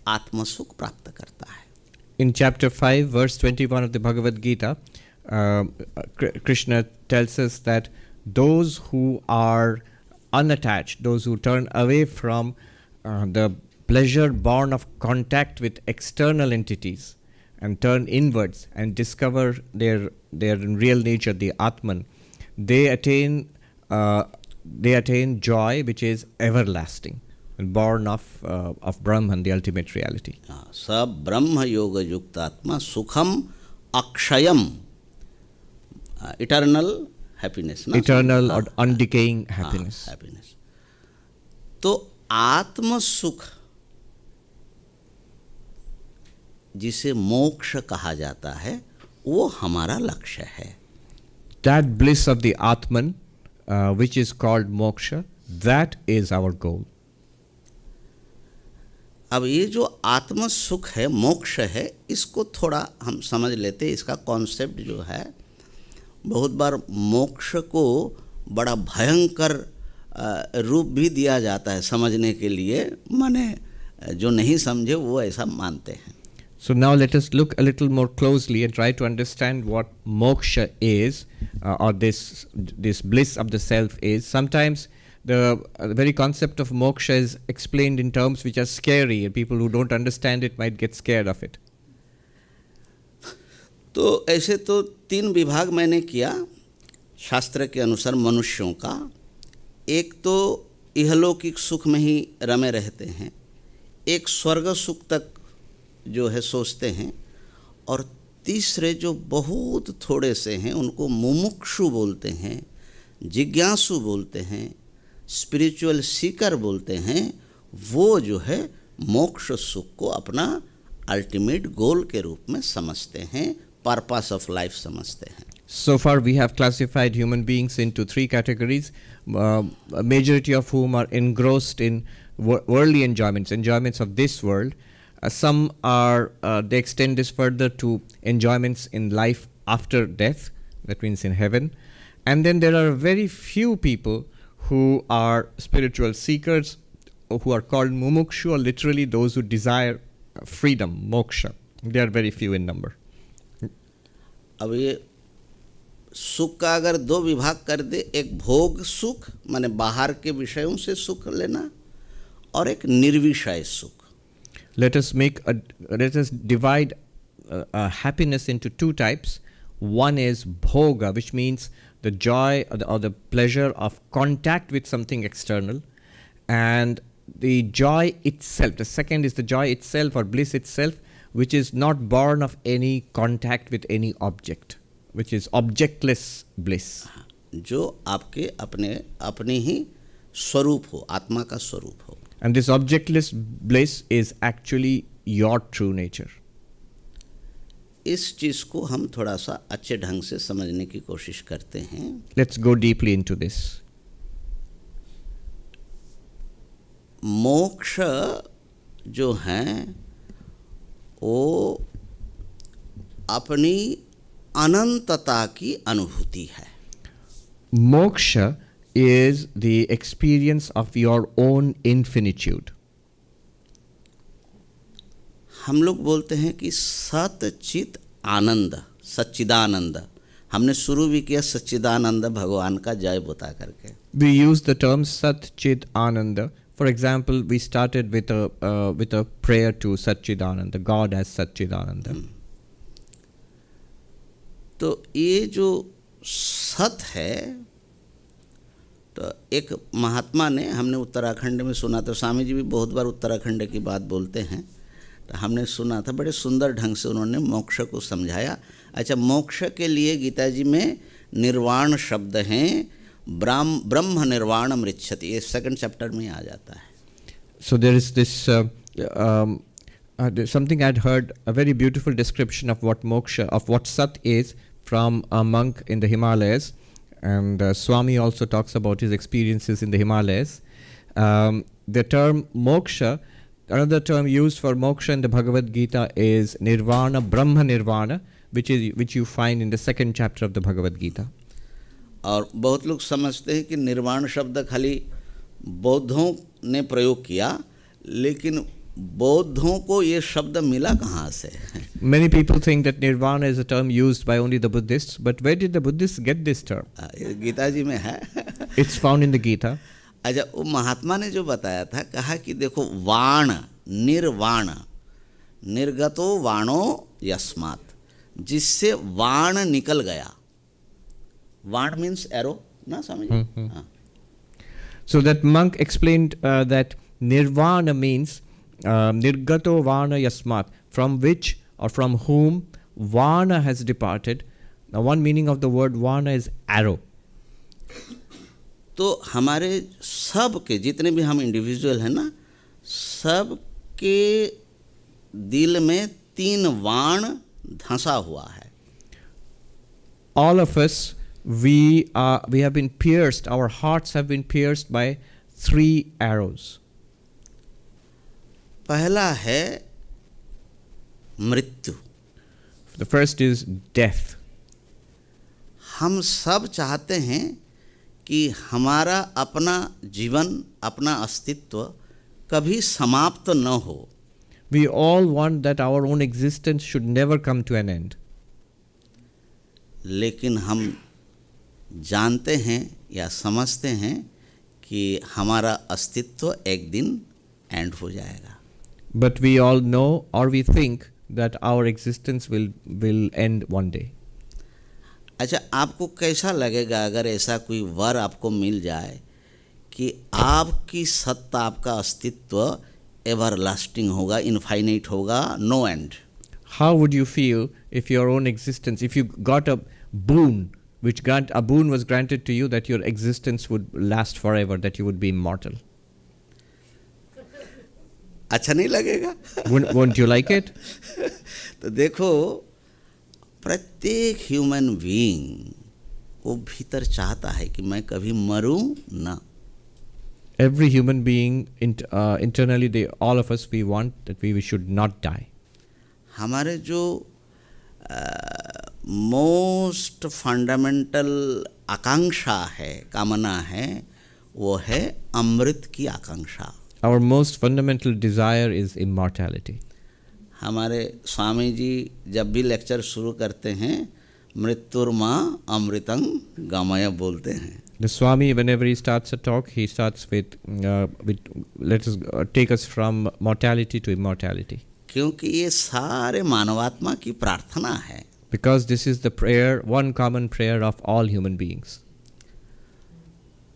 आत्मसुख प्राप्त करता है. In chapter 5, verse 21 of the Bhagavad Gita, Krishna tells us that those who are unattached, those who turn away from the pleasure born of contact with external entities and turn inwards and discover their real nature, the Atman, they attain joy which is everlasting and born of Brahman, the ultimate reality. सब ब्रह्म योग युक्त आत्मा सुखम अक्षयम, eternal happiness, eternal or undecaying happiness. happiness. तो आत्म सुख जिसे मोक्ष कहा जाता है, वो हमारा लक्ष्य है. That bliss of the Atman, which is called moksha, that is our goal. अब ये जो आत्म सुख है, मोक्ष है, इसको थोड़ा हम समझ लेते. इसका कॉन्सेप्ट जो है, बहुत बार मोक्ष को बड़ा भयंकर रूप भी दिया जाता है समझने के लिए. माने जो नहीं समझे वो ऐसा मानते हैं. So now let us look a little more closely and try to understand what moksha is, or this bliss of the self is. Sometimes the very concept of moksha is explained in terms which are scary, and people who don't understand it might get scared of it. तो ऐसे तो 3 विभाग मैंने किया शास्त्र के अनुसार मनुष्यों का. एक तो इहलौकिक सुख में ही रमे रहते हैं, एक स्वर्ग सुख तक जो है सोचते हैं, और तीसरे जो बहुत थोड़े से हैं उनको मुमुक्षु बोलते हैं, जिज्ञासु बोलते हैं, स्पिरिचुअल सीकर बोलते हैं. वो जो है मोक्ष सुख को अपना अल्टीमेट गोल के रूप में समझते हैं, पर्पस ऑफ लाइफ समझते हैं. So far we have classified human beings into 3 categories, a majority of whom are engrossed in worldly enjoyments of this world. Some are, they extend this further to enjoyments in life after death, that means in heaven. And then there are very few people who are spiritual seekers, who are called mumukshu, or literally those who desire freedom, moksha. They are very few in number. अब ये सुख का अगर 2 विभाग कर दे, एक भोग सुख माने बाहर के विषयों से सुख लेना, और एक निर्विषय सुख. Let us divide happiness into 2 types. One is bhoga, which means the joy or the pleasure of contact with something external, and the joy itself. The second is the joy itself or bliss itself, which is not born of any contact with any object, which is objectless bliss. जो आपके अपने ही स्वरूप हो, आत्मा का स्वरूप हो. And this objectless bliss is actually your true nature. इस चीज़ को हम थोड़ा सा अच्छे ढंग से समझने की कोशिश करते हैं. Let's go deeply into this. मोक्ष जो हैं वो अपनी अनंतता की अनुभूति है. Moksha is the experience of your own infinitude. हम लोग बोलते हैं कि सत चित आनंद, सच्चिदानंद. हमने शुरू भी किया सच्चिदानंद भगवान का जय बता करके. We use the term Sat Chit Ananda. For example, we started with a prayer to Satchidananda, God as Satchidananda. तो ये जो सत है, तो एक महात्मा ने, हमने उत्तराखंड में सुना, तो स्वामी जी भी बहुत बार उत्तराखंड की बात बोलते हैं, तो हमने सुना था, बड़े सुंदर ढंग से उन्होंने मोक्ष को समझाया. अच्छा, मोक्ष के लिए गीता जी में निर्वाण शब्द हैं, ब्रह्म निर्वाण मृच्छति, ये 2nd चैप्टर में आ जाता है. So there is this there's something I'd heard, a very beautiful description of what moksha, of what Sat is, from a monk in the Himalayas, and Swami also talks about his experiences in the Himalayas. The term moksha, another term used for moksha in the Bhagavad Gita is nirvana, brahma nirvana, which you find in the 2nd chapter of the Bhagavad Gita. और बहुत लोग समझते हैं कि निर्वाण शब्द खाली बौद्धों ने प्रयोग किया, लेकिन बौद्धों को ये शब्द मिला कहाँ से? Many people think that nirvana is a term used by only the Buddhists, but where did the Buddhists get this term? Gita जी में है. It's found in the Gita. अच्छा, वो महात्मा ने जो बताया था, कहा कि देखो वाण, निर्वाण, निर्गतो वाणो यस्मात्, जिससे वाण निकल गया. वाण मीन्स एरो ना, समझ? So that monk explained that nirvana means nirgato vana yasmat, from which or from whom vana has departed. Now one meaning of the word vana is arrow. तो हमारे सब के जितने भी हम इंडिविजुअल हैं ना, सब के दिल में 3 वाण धंसा हुआ है. All of us, we have been pierced, our hearts have been pierced by 3 arrows. पहला है मृत्यु. The first is death. हम सब चाहते हैं कि हमारा अपना जीवन, अपना अस्तित्व कभी समाप्त न हो। We all want that our own existence should never come to an end. लेकिन हम जानते हैं या समझते हैं कि हमारा अस्तित्व एक दिन एंड हो जाएगा। But we all know, or we think, that our existence will end one day. अच्छा, आपको कैसा लगेगा अगर ऐसा कोई वर आपको मिल जाए कि आपकी सत्ता, आपका अस्तित्व एवर लास्टिंग होगा, इनफाइनाइट होगा, no end? How would you feel if your own existence, if you got a boon, a boon was granted to you that your existence would last forever, that you would be immortal? अच्छा नहीं लगेगा? Won't you like it? तो देखो, प्रत्येक human being वो भीतर चाहता है कि मैं कभी मरूं ना। Every human being, internally, all of us, we want that we should not die. हमारे जो मोस्ट फंडामेंटल आकांक्षा है, कामना है, वो है अमृत की आकांक्षा। Our most fundamental desire is immortality. हमारे स्वामी जी जब भी लेक्चर शुरू करते हैं, मृत्युर्मा अमृतं गमय बोलते हैं। The Swami, whenever he starts a talk, he starts with let us take us from mortality to immortality. क्योंकि ये सारे मानवात्मा की प्रार्थना है। Because this is the prayer, one common prayer of all human beings.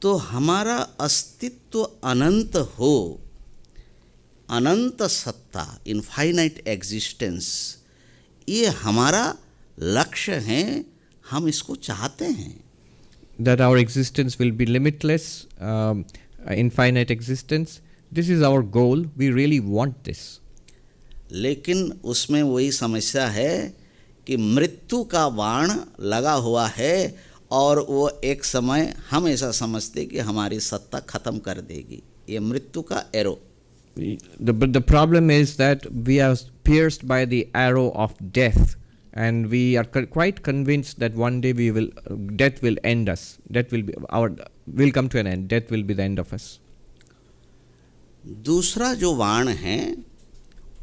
तो हमारा अस्तित्व अनंत हो, अनंत सत्ता, इनफाइनाइट एग्जिस्टेंस, ये हमारा लक्ष्य है, हम इसको चाहते हैं। That our existence will be limitless, infinite existence. This is our goal. We really want this. लेकिन उसमें वही समस्या है कि मृत्यु का बाण लगा हुआ है और वो एक समय हम ऐसा समझते कि हमारी सत्ता खत्म कर देगी। ये मृत्यु का arrow. But the problem is that we are pierced by the arrow of death, and we are quite convinced that one day death will end us. Death will come to an end. Death will be the end of us. दूसरा जो बाण है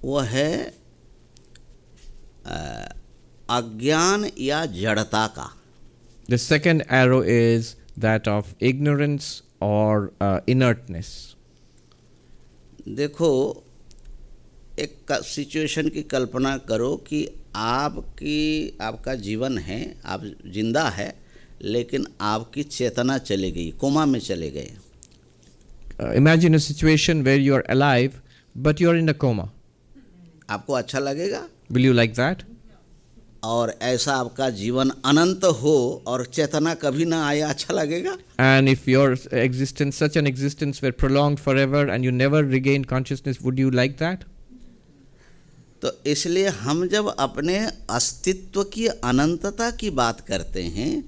वो है अज्ञान या जड़ता का। The second arrow is that of ignorance or inertness. देखो, एक सिचुएशन की कल्पना करो कि आपका जीवन है, आप जिंदा है, लेकिन आपकी चेतना चली गई, कोमा में चले गए। Imagine a situation where you are alive, but you are in a coma. आपको अच्छा लगेगा? Will you like that? और ऐसा आपका जीवन अनंत हो और चेतना कभी ना आए, अच्छा लगेगा? And if your existence, such an existence, were prolonged forever and you never regained consciousness, would you like that? तो इसलिए हम जब अपने अस्तित्व की अनंतता की बात करते हैं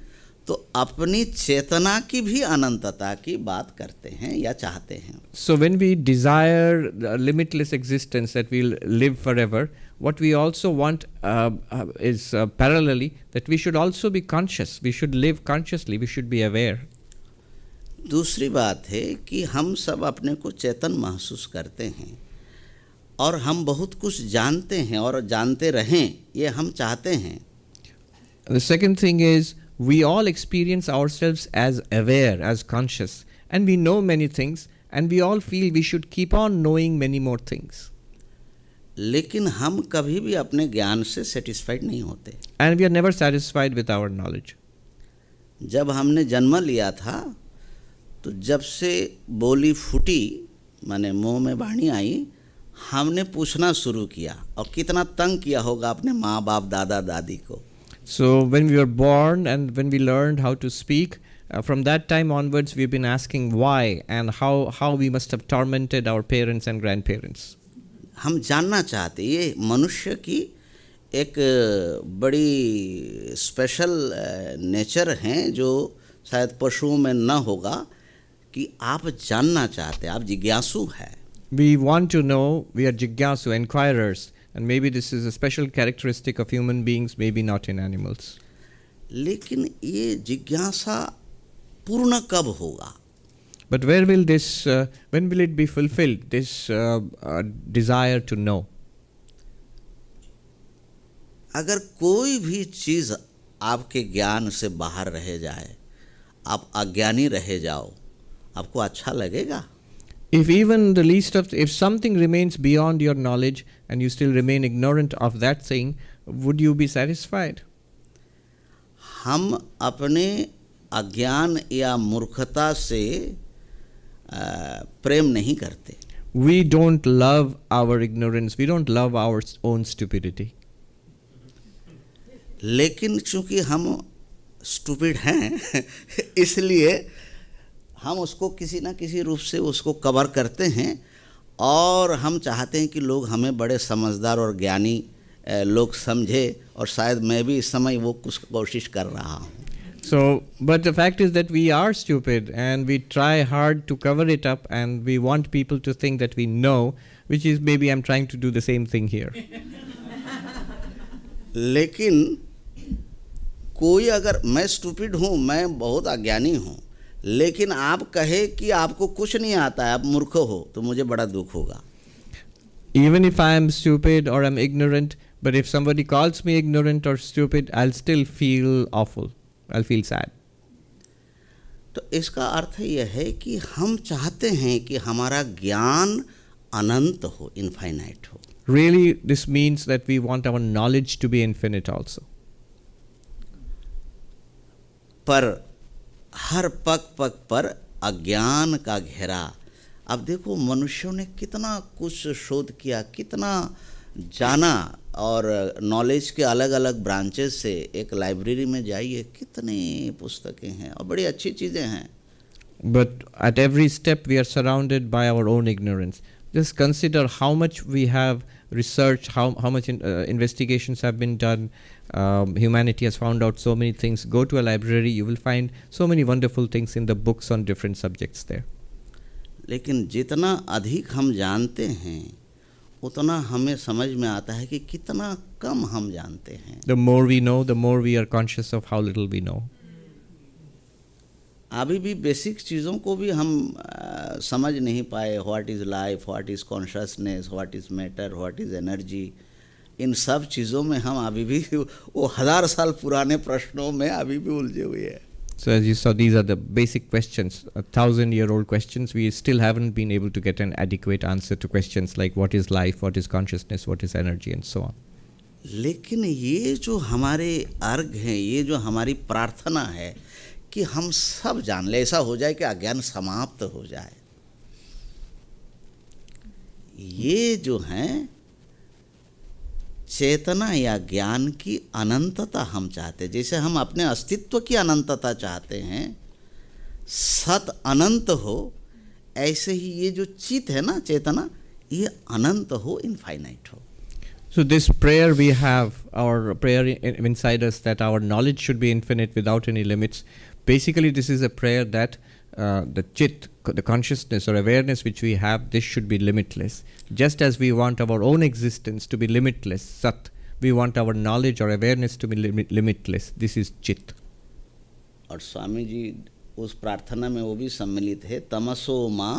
तो अपनी चेतना की भी अनंतता की बात करते हैं या चाहते हैं। So when we desire the limitless existence that we'll live forever, what we also want is parallelly that we should also be conscious. We should live consciously. We should be aware. दूसरी बात है कि हम सब अपने को चेतन महसूस करते हैं और हम बहुत कुछ जानते हैं और जानते रहें, ये हम चाहते हैं। The second thing is we all experience ourselves as aware, as conscious, and we know many things, and we all feel we should keep on knowing many more things. लेकिन हम कभी भी अपने ज्ञान से सेटिस्फाइड नहीं होते। And we are never satisfied with our knowledge. जब हमने जन्म लिया था तो जब से बोली फूटी, माने मुंह में वाणी आई, हमने पूछना शुरू किया और कितना तंग किया होगा अपने माँ बाप दादा दादी को। So when we were born and when we learned how to speak, from that time onwards we've been asking why and how we must have tormented our parents and grandparents. हम जानना चाहते, ये मनुष्य की एक बड़ी स्पेशल नेचर हैं जो शायद पशुओं में न होगा, कि आप जानना चाहते, आप जिज्ञासु हैं। We want to know, we are jigyasu, inquirers, and maybe this is a special characteristic of human beings, maybe not in animals. लेकिन ये जिज्ञासा पूर्ण कब होगा? But where will this, when will it be fulfilled, this desire to know? अगर कोई भी चीज़ आपके ज्ञान से बाहर रह जाए, आप अज्ञानी रह जाओ, आपको अच्छा लगेगा? If even the least of, if something remains beyond your knowledge and you still remain ignorant of that thing, would you be satisfied? हम अपने अज्ञान या मूर्खता से प्रेम नहीं करते. We don't love our ignorance, we don't love our own stupidity. लेकिन चूंकि हम स्टूपिड हैं इसलिए हम उसको किसी ना किसी रूप से उसको कवर करते हैं और हम चाहते हैं कि लोग हमें बड़े समझदार और ज्ञानी लोग समझे और शायद मैं भी इस समय वो कुछ कोशिश कर रहा हूँ. So, but the fact is that we are stupid and we try hard to cover it up and we want people to think that we know, which is maybe I'm trying to do the same thing here. लेकिन कोई अगर मैं stupid हूँ, मैं बहुत अज्ञानी हूँ, लेकिन आप कहे कि आपको कुछ नहीं आता है, आप मूर्ख हो, तो मुझे बड़ा दुख होगा. Even if I am stupid or I'm ignorant, but if somebody calls me ignorant or stupid, I'll still feel awful. I'll feel sad. तो इसका अर्थ यह है कि हम चाहते हैं कि हमारा ज्ञान अनंत हो, इनफाइनाइट हो. Really, this means that we want our knowledge to be infinite also. पर हर पग पग पर अज्ञान का घेरा. अब देखो मनुष्यों ने कितना कुछ शोध किया, कितना जाना, और नॉलेज के अलग अलग ब्रांचेस से एक लाइब्रेरी में जाइए, कितनी पुस्तकें हैं और बड़ी अच्छी चीज़ें हैं. But at every step we are surrounded by our own ignorance. Just consider how much we have researched, how much investigations have been done. Humanity has found out so many things. Go to a library, you will find so many wonderful things in the books on different subjects there. लेकिन जितना अधिक हम जानते हैं उतना हमें समझ में आता है कि कितना कम हम जानते हैं. The more we know, the more we are conscious of how little we know. अभी भी बेसिक चीज़ों को भी हम समझ नहीं पाए. What is life, what is consciousness, what is matter, what is energy. इन सब चीज़ों में हम अभी भी वो 1000 साल पुराने प्रश्नों में अभी भी उलझे हुए हैं. So as you saw, these are the basic questions, 1,000-year-old questions. We still haven't been able to get an adequate answer to questions like what is life, what is consciousness, what is energy, and so on. लेकिन ये जो हमारे अर्घ हैं, ये जो हमारी प्रार्थना है कि हम सब जान ले, ऐसा हो जाए कि अज्ञान समाप्त हो जाए, ये जो हैं चेतना या ज्ञान की अनंतता हम चाहते हैं. जैसे हम अपने अस्तित्व की अनंतता चाहते हैं, सत अनंत हो, ऐसे ही ये जो चित है ना, चेतना, ये अनंत हो, इनफाइनाइट हो. So this prayer we have, our prayer inside us that our knowledge should be infinite without any limits. Basically, this is a prayer that the chit, the consciousness or awareness which we have, this should be limitless. Just as we want our own existence to be limitless, sat, we want our knowledge or awareness to be limitless. This is chit. और स्वामी जी उस प्रार्थना में वो भी सम्मिलित है, तमसो मा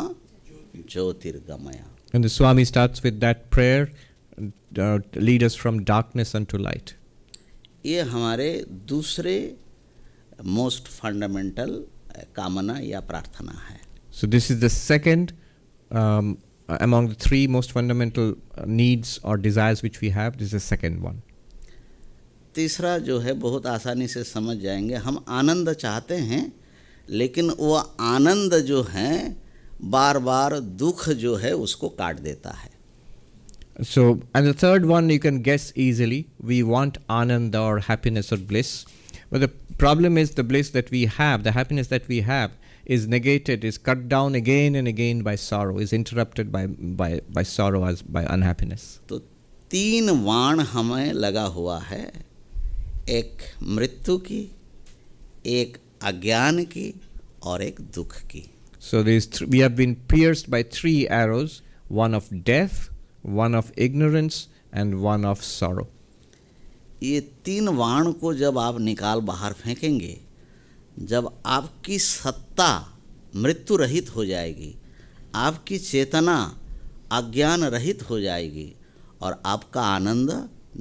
ज्योतिर्गमया. And the Swami starts with that prayer, lead us from darkness unto light. ये हमारे दूसरे मोस्ट फंडामेंटल कामना या प्रार्थना है. So this is the second among the three most fundamental needs or desires which we have. This is the second one. तीसरा जो है बहुत आसानी से समझ जाएंगे. हम आनंद चाहते हैं, लेकिन वो आनंद जो है बार बार दुख जो है उसको काट देता है. So, and the third one you can guess easily. We want ananda or happiness or bliss. But the problem is the bliss that we have, the happiness that we have is negated, is cut down again and again by sorrow, is interrupted by sorrow, as by unhappiness. तो 3 वाण हमें लगा हुआ है, एक मृत्यु की, एक अज्ञान की और एक दुख की. So we have been pierced by 3 arrows, one of death, one of ignorance and one of sorrow. ये 3 वाण को जब आप निकाल बाहर फेंकेंगे, जब आपकी सत्ता मृत्यु रहित हो जाएगी, आपकी चेतना अज्ञान रहित हो जाएगी और आपका आनंद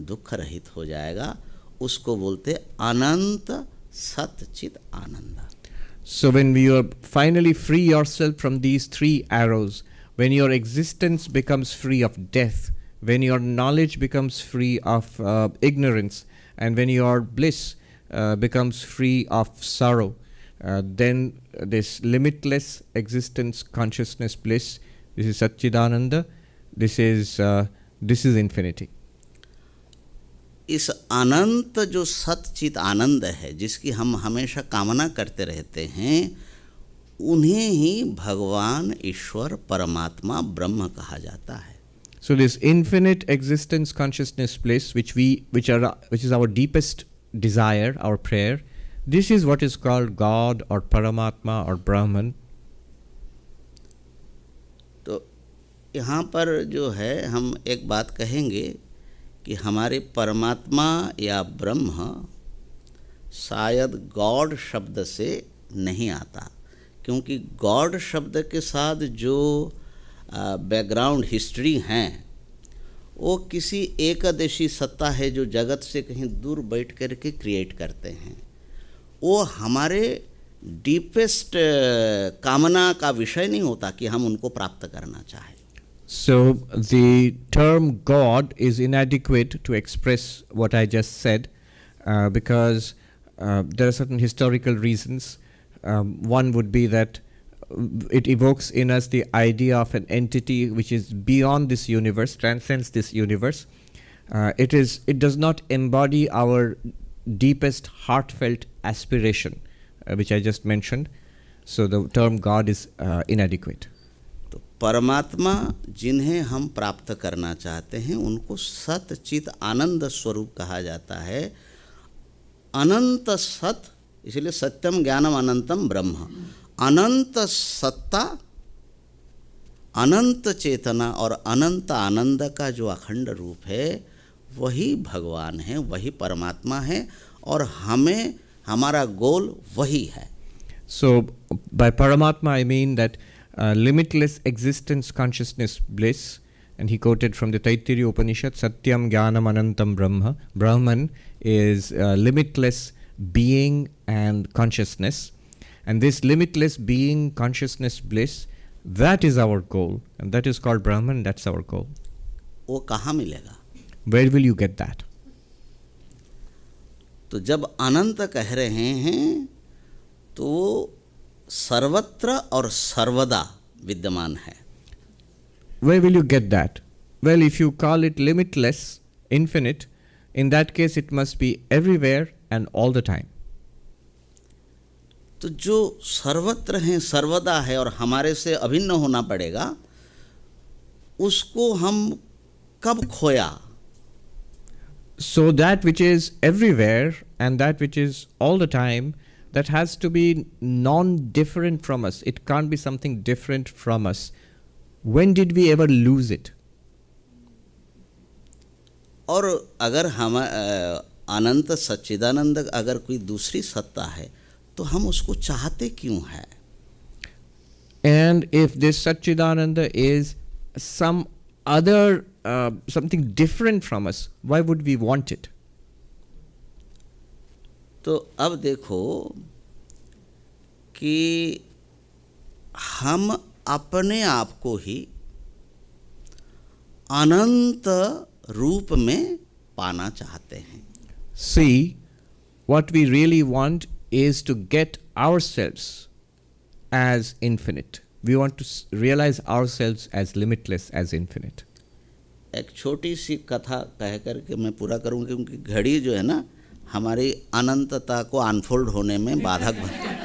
दुख रहित हो जाएगा। उसको बोलते अनंत सतचित आनंद। So when you finally free yourself from these three arrows, when your existence becomes free of death, when your knowledge becomes free of ignorance, and when your bliss becomes free of sorrow, then this limitless existence, consciousness, bliss, this is Satchidananda, this is infinity. इस अनंत जो सतचित आनंद है, जिसकी हम हमेशा कामना करते रहते हैं, उन्हें ही भगवान, ईश्वर, परमात्मा, ब्रह्म कहा जाता है। So this infinite existence, consciousness, bliss, which is our deepest desire, our prayer, this is what is called God or Paramatma or Brahman. तो यहाँ पर जो है हम एक बात कहेंगे कि हमारे परमात्मा या ब्रह्म शायद गॉड शब्द से नहीं आता, क्योंकि गॉड शब्द के साथ जो बैकग्राउंड हिस्ट्री हैं वो किसी एकदशी सत्ता है जो जगत से कहीं दूर बैठ कर के क्रिएट करते हैं। वो हमारे डीपेस्ट कामना का विषय नहीं होता कि हम उनको प्राप्त करना चाहें। So the term God is inadequate to express what I just said, because there are certain historical reasons. One would be that it evokes in us the idea of an entity which is beyond this universe, transcends this universe. It does not embody our deepest heartfelt aspiration, which I just mentioned. So the term God is inadequate. तो परमात्मा जिन्हें हम प्राप्त करना चाहते हैं उनको सतचित आनंद स्वरूप कहा जाता है। अनंत सत, इसलिए सत्यम ज्ञानम अनंतम ब्रह्म। अनंत सत्ता, अनंत चेतना और अनंत आनंद का जो अखंड रूप है वही भगवान है, वही परमात्मा है, और हमें हमारा गोल वही है। So by Paramatma I mean that limitless existence, consciousness, bliss, and he quoted from the Taittiriya Upanishad, Satyam Jnanam Anantam Brahma. Brahman is limitless being and consciousness, and this limitless being, consciousness, bliss, that is our goal, and that is called Brahman. That's our goal. वो कहाँ मिलेगा? Where will you get that? तो जब अनंत कह रहे हैं तो सर्वत्र और सर्वदा विद्यमान है। Where will you get that? Well, if you call it limitless, infinite, in that case it must be everywhere and all the time. तो जो सर्वत्र है, सर्वदा है और हमारे से अभिन्न होना पड़ेगा, उसको हम कब खोया? So that which is everywhere and that which is all the time, that has to be non-different from us. It can't be something different from us. When did we ever lose it? और अगर हम अनंत सच्चिदानंद अगर कोई दूसरी सत्ता है तो हम उसको चाहते क्यों है? And if this Satchidananda is some other, something different from us, why would we want it? तो अब देखो कि हम अपने आप को ही अनंत रूप में पाना चाहते हैं। See, what we really want is to get ourselves as infinite. We want to realize ourselves as limitless, as infinite. एक छोटी सी कथा कह करके मैं पूरा करूँगा, क्योंकि घड़ी जो है ना हमारी अनंतता को अनफोल्ड होने में बाधक बनती है।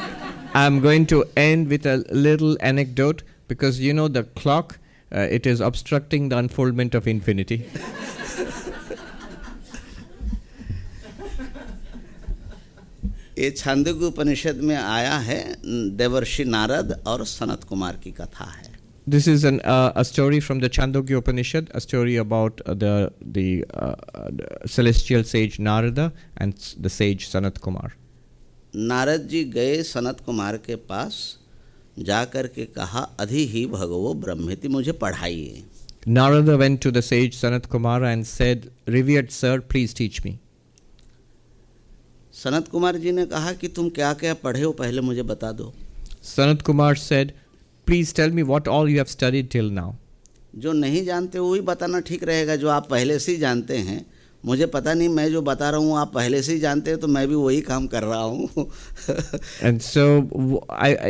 I'm going to end with a little anecdote, because you know the clock, it is obstructing the unfoldment of infinity. ये छांदोग्य उपनिषद में आया है, देवर्षि नारद और सनत कुमार की कथा है। This is a story from the Chandogya Upanishad, a story about the celestial sage Narada and the sage Sanat Kumar. Narad ji गए सनत कुमार के पास, जा कर के कहा अधि ही भगवो ब्रह्मेति, मुझे पढ़ाइए. Narada went to the sage Sanat Kumara and said, "Revered sir, please teach me." Sanat Kumar ji ने कहा कि तुम क्या क्या पढ़े हो पहले मुझे बता दो. Sanat Kumar said, "Please tell me what all you have studied till now." जो नहीं जानते वही बताना ठीक रहेगा, जो आप पहले से ही जानते हैं. मुझे पता नहीं, मैं जो बता रहा हूँ आप पहले से ही जानते हैं, तो मैं भी वही काम कर रहा हूँ. And so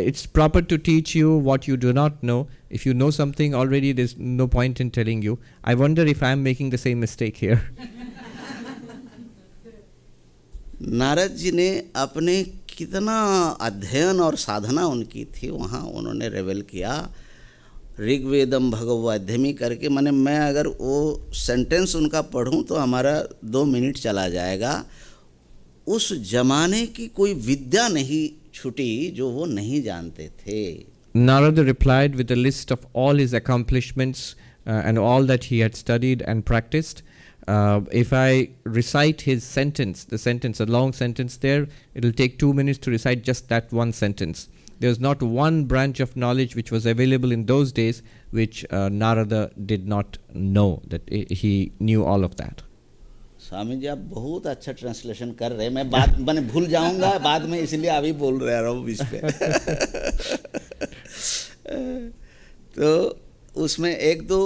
it's proper to teach you what you do not know. If you know something already, there's no point in telling you. I wonder if I'm making the same mistake here. Narad ji ने अपने कितना अध्ययन और साधना उनकी थी, वहाँ उन्होंने रेवेल किया. ऋग्वेदम भगवद्यमी करके, माने मैं अगर वो सेंटेंस उनका पढ़ूं तो हमारा 2 मिनट चला जाएगा. उस जमाने की कोई विद्या नहीं छूटी जो वो नहीं जानते थे. Narada replied with a list of all his accomplishments and all that he had studied and practiced. If I recite his sentence, a long sentence there, it'll take 2 minutes to recite just that one sentence. There's not one branch of knowledge which was available in those days which Narada did not know, that he knew all of that. Swami ji आप बहुत अच्छा translation कर रहे हैं. मैं बात मैंने भूल जाऊंगा बाद में, इसलिए अभी बोल रहा हूँ इस पे. तो उसमें एक दो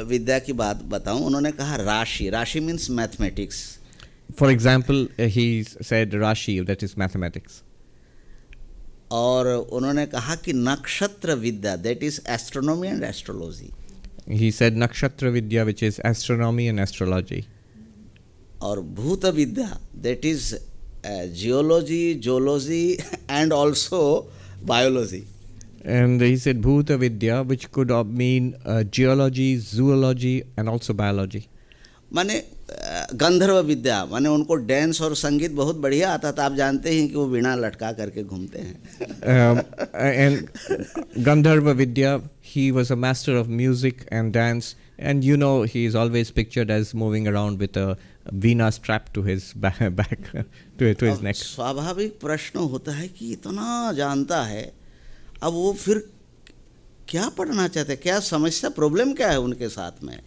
विद्या की बात बताऊं. उन्होंने कहा राशि. राशि means mathematics. For example, he said Rashi, that is mathematics. और उन्होंने कहा कि नक्षत्र विद्या, that is astronomy and astrology. He said Nakshatra Vidya, which is astronomy and astrology. और भूत विद्या, that is geology, zoology and also biology. And he said Bhuta Vidya, which could mean geology, zoology and also biology. माने गंधर्व विद्या, माने उनको dance और संगीत बहुत बढ़िया आता था. आप जानते हैं कि वो वीणा लटका करके घूमते हैं. And Gandharva Vidya, he was a master of music and dance, and you know he is always pictured as moving around with a veena strapped to his back to his neck. स्वाभाविक प्रश्न होता है कि इतना जानता है, अब वो फिर क्या पढ़ना चाहते हैं, क्या समस्या, प्रॉब्लम क्या है उनके साथ में.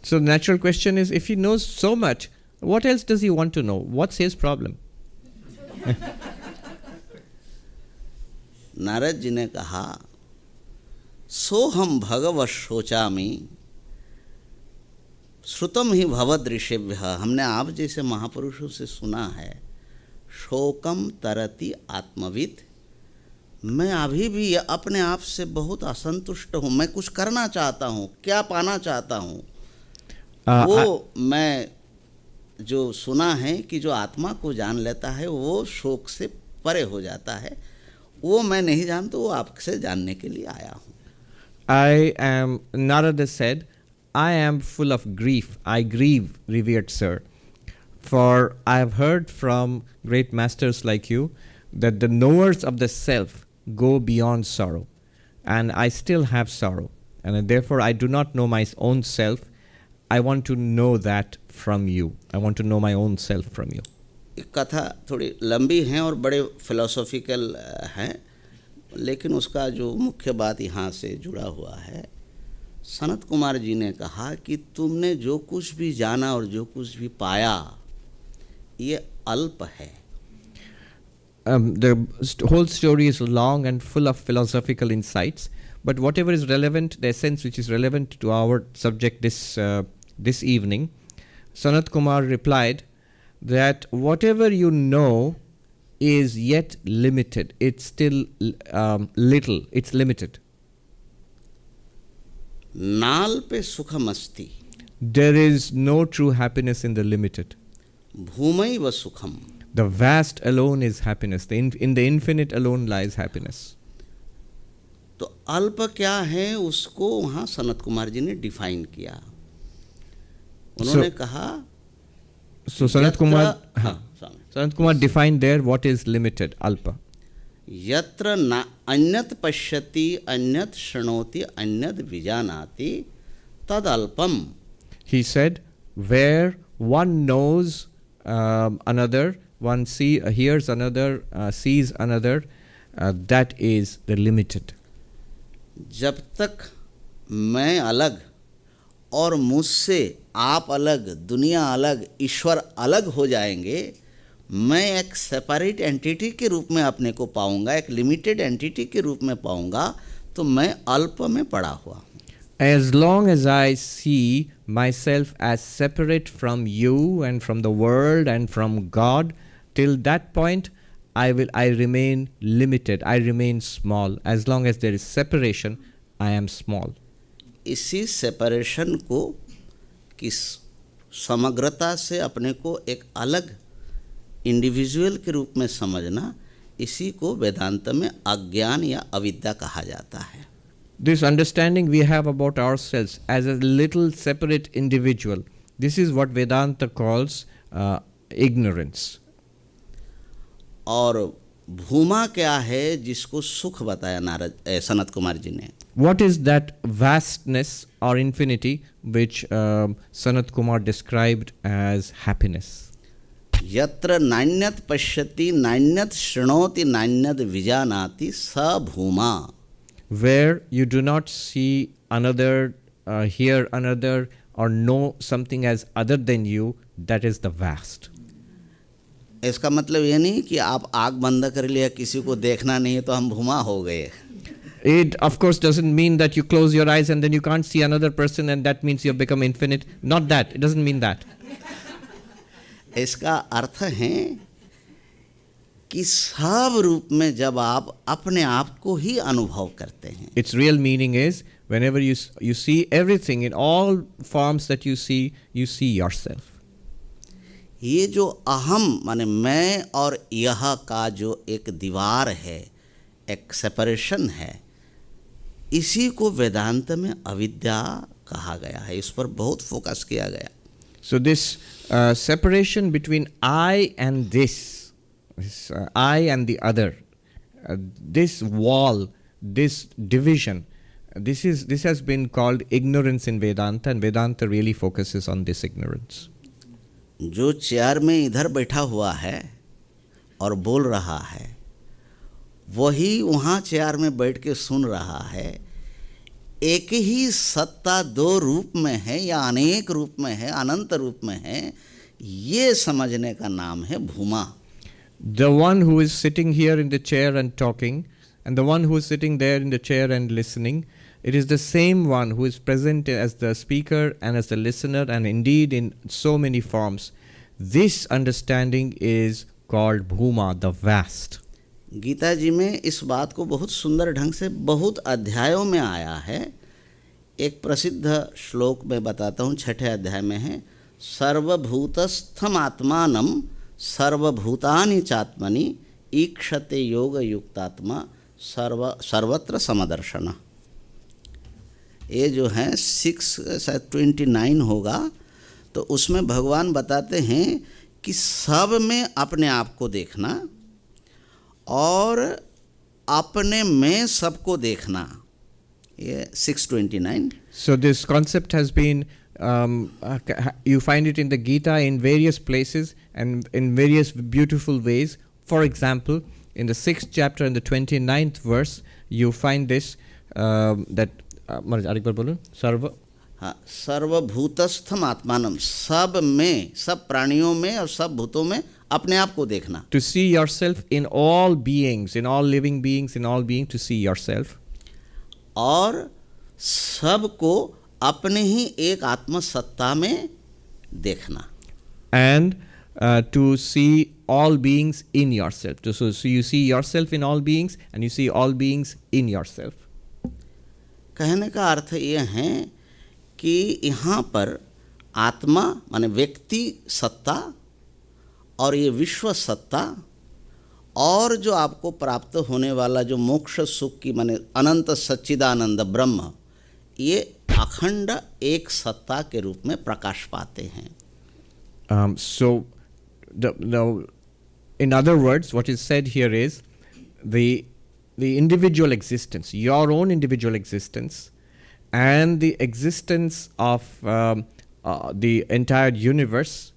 So the natural question is, if he knows so much, what else does he want to know? What's his problem? Narad ji ने कहा सोहम भगवत शोचामि श्रुतम ही भवदृषेभ्य. हमने आप जैसे महापुरुषों से सुना है, शोकम तरति आत्मविद. मैं अभी भी अपने आप से बहुत असंतुष्ट हूँ. मैं कुछ करना चाहता हूँ, क्या पाना चाहता हूँ. वो मैं जो सुना है कि जो आत्मा को जान लेता है वो शोक से परे हो जाता है, वो मैं नहीं जानता, वो आपसे जानने के लिए आया हूँ. Narada said, I am full of grief. I grieve, revered sir. For I have heard from great masters like you that the knowers of the self go beyond sorrow. And I still have sorrow. And therefore I do not know my own self. I want to know that from you. I want to know my own self from you. कथा थोड़ी लंबी है और बड़े philosophical हैं, लेकिन उसका जो मुख्य बात यहाँ से जुड़ा हुआ है. सनत कुमार जी ने कहा कि तुमने जो कुछ भी जाना और जो कुछ भी पाया ये अल्प है. The whole story is long and full of philosophical insights, but whatever is relevant, the essence which is relevant to our subject this evening, Sanat Kumar replied that whatever you know is yet limited. It's still little. It's limited. नाल पे सुखम अस्ति. There is no true happiness in the limited. भूमैव सुखम. The vast alone is happiness. In the infinite alone lies happiness. तो अल्प क्या है उसको वहाँ सनत कुमार जी ने डिफाइन किया. उन्होंने कहा, so Sanat Kumar defined there what is limited, alpa. यत्र न अन्यत पश्यति अन्यत शृणोति अन्यत विजानाति तद अल्पम. He said, where one knows another, one hears another, sees another, that is the limited. जब तक मैं अलग और मुझसे आप अलग, दुनिया अलग, ईश्वर अलग हो जाएंगे, मैं एक सेपरेट एंटिटी के रूप में अपने को पाऊंगा, एक लिमिटेड एंटिटी के रूप में पाऊंगा, तो मैं अल्प में पड़ा हुआ हूँ. As long as I see myself as separate from you and from the world and from God, till that point I remain limited, I remain small. As long as there is separation, I am small. इसी separation को, किस समग्रता से अपने को एक अलग individual के रूप में समझना, इसी को वेदांत में अज्ञान या अविद्या कहा जाता है. This understanding we have about ourselves as a little separate individual, this is what Vedanta calls ignorance. और भूमा क्या है जिसको सुख बताया सनत कुमार जी ने? What is that vastness or infinity which Sanat Kumar described as happiness? यत्र नान्यत पश्यति नान्यत शृणोति नान्यत विजानाति स भूमा. Where you do not see another, hear another, or know something as other than you, that is the vast. इसका मतलब ये नहीं कि आप आँख बंद कर लिया, किसी को देखना नहीं है तो हम भूमा हो गए. It of course doesn't mean that you close your eyes and then you can't see another person and that means you have become infinite. Not that. It doesn't mean that. इसका अर्थ है कि सब रूप में जब आप अपने आप को ही अनुभव करते हैं. Its real meaning is whenever you see everything in all forms that you see yourself. ये जो अहम माने मैं और यह का जो एक दीवार है, एक सेपरेशन है, इसी को वेदांत में अविद्या कहा गया है. इस पर बहुत फोकस किया गया. So this separation between I and this I and the other, this wall, this division, this has been called ignorance in Vedanta, and Vedanta really focuses on this ignorance. जो चेयर में इधर बैठा हुआ है और बोल रहा है, वही वहाँ चेयर में बैठ के सुन रहा है. एक ही सत्ता दो रूप में है या अनेक रूप में है, अनंत रूप में है, ये समझने का नाम है भूमा. The one who is sitting here in the chair and talking, and the one who is sitting there in the chair and listening, it is the same one who is present as the speaker and as the listener, and indeed in so many forms. This understanding is called Bhuma, the vast. Gita जी में इस बात को बहुत सुंदर ढंग से बहुत अध्यायों में आया है. एक प्रसिद्ध श्लोक में बताता हूँ, 6ठे अध्याय में है, सर्वभूतस्थम आत्मानम सर्वभूतानि चात्मनि ईक्षते योग युक्तात्मा सर्वत्र समदर्शन. ये जो है 6:29 होगा, तो उसमें भगवान बताते हैं कि सब में अपने आप को देखना और अपने में सबको देखना. ये 6:29. So this concept has been, you find it in the Gita in various places and in various beautiful ways. For example, in the 6th chapter and the 29th verse, you find this, that एक बार बोलो, सर्वभूतस्थम आत्मानम, सब में, सब प्राणियों में और सब भूतों में अपने आप को देखना. To see yourself in all beings, in all living beings, in all beings, to see yourself. और सबको अपने ही एक आत्मसत्ता में देखना. And to see all beings in yourself. So you see yourself in all beings and you see all beings in yourself. कहने का अर्थ ये है कि यहाँ पर आत्मा माने व्यक्ति सत्ता और ये विश्व सत्ता और जो आपको प्राप्त होने वाला जो मोक्ष सुख की माने अनंत सच्चिदानंद ब्रह्म, ये अखंड एक सत्ता के रूप में प्रकाश पाते हैं. So in other words, what is said here is the individual existence, your own individual existence, and the existence of the entire universe,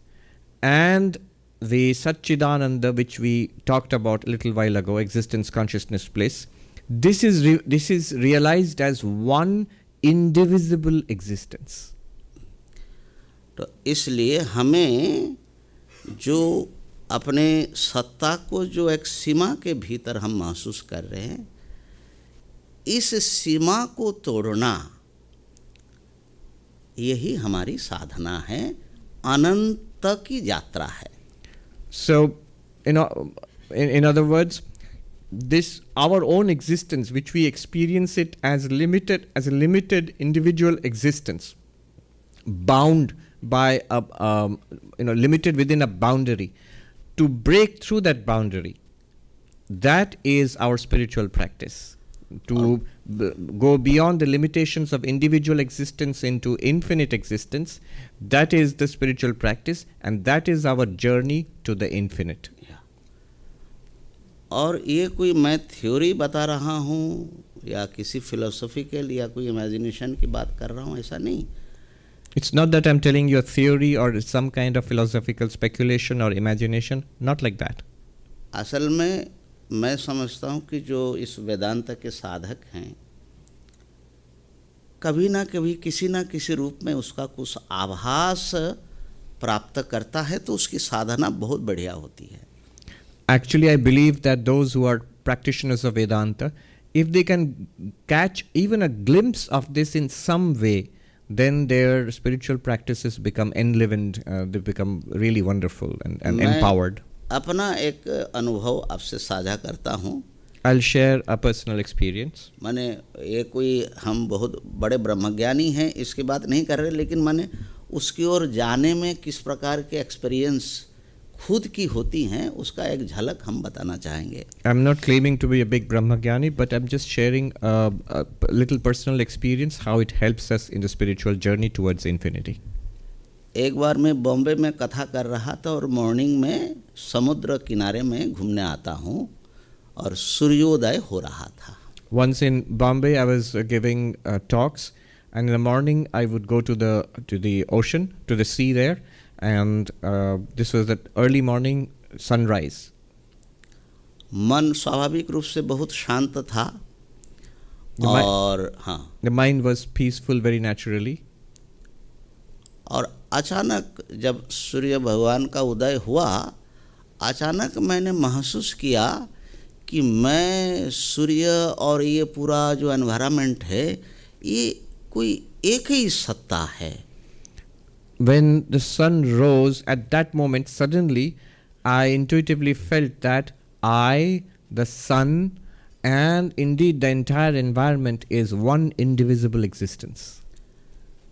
and the Satchidananda, which we talked about a little while ago, existence, consciousness, bliss, This is realized as one indivisible existence. तो इसलिए हमें जो अपने सत्ता को जो एक सीमा के भीतर हम महसूस कर रहे हैं, इस सीमा को तोड़ना यही हमारी साधना है, अनंत की यात्रा है. So, in other words, this our own existence, which we experience it as a limited individual existence, bound by limited within a boundary, to break through that boundary, that is our spiritual practice. To go beyond the limitations of individual existence into infinite existence, that is the spiritual practice, and that is our journey to the infinite. और ये कोई मैं theory बता रहा हूँ या किसी philosophical या कोई इमेजिनेशन की बात कर रहा हूँ, ऐसा नहीं. It's not that I'm telling you a theory or some kind of philosophical speculation or imagination, not like that. असल में मैं समझता हूँ कि जो इस वेदांत के साधक हैं, कभी ना कभी किसी ना किसी रूप में उसका कुछ आभास प्राप्त करता है, तो उसकी साधना बहुत बढ़िया होती है. Actually, I believe that those who are practitioners of Vedanta, if they can catch even a glimpse of this in some way, then their spiritual practices become enlivened, they become really wonderful and empowered. अपना एक अनुभव आपसे साझा करता हूँ. I'll share a personal experience. माने ये कोई हम बहुत बड़े ब्रह्मज्ञानी हैं इसकी बात नहीं कर रहे, लेकिन माने उसकी ओर जाने में किस प्रकार के एक्सपीरियंस खुद की होती हैं, उसका एक झलक हम बताना चाहेंगे. I'm not claiming to be a big Brahmagyani, but I'm just sharing a little personal experience, how it helps us in the spiritual journey towards infinity. एक बार मैं बॉम्बे में कथा कर रहा था और मॉर्निंग में समुद्र किनारे में घूमने आता हूँ और सूर्योदय हो रहा था. Once in Bombay, I was giving talks, and in the morning I would go to the ocean, to the sea there, and this was the early morning sunrise. मन स्वाभाविक रूप से बहुत शांत था. और हाँ, the mind was peaceful very naturally. और अचानक जब सूर्य भगवान का उदय हुआ, अचानक मैंने महसूस किया कि मैं सूर्य और ये पूरा जो एनवायरनमेंट है, ये कोई एक ही सत्ता है. When the sun rose, at that moment, suddenly I intuitively felt that I, the sun, and indeed the entire environment is one indivisible existence.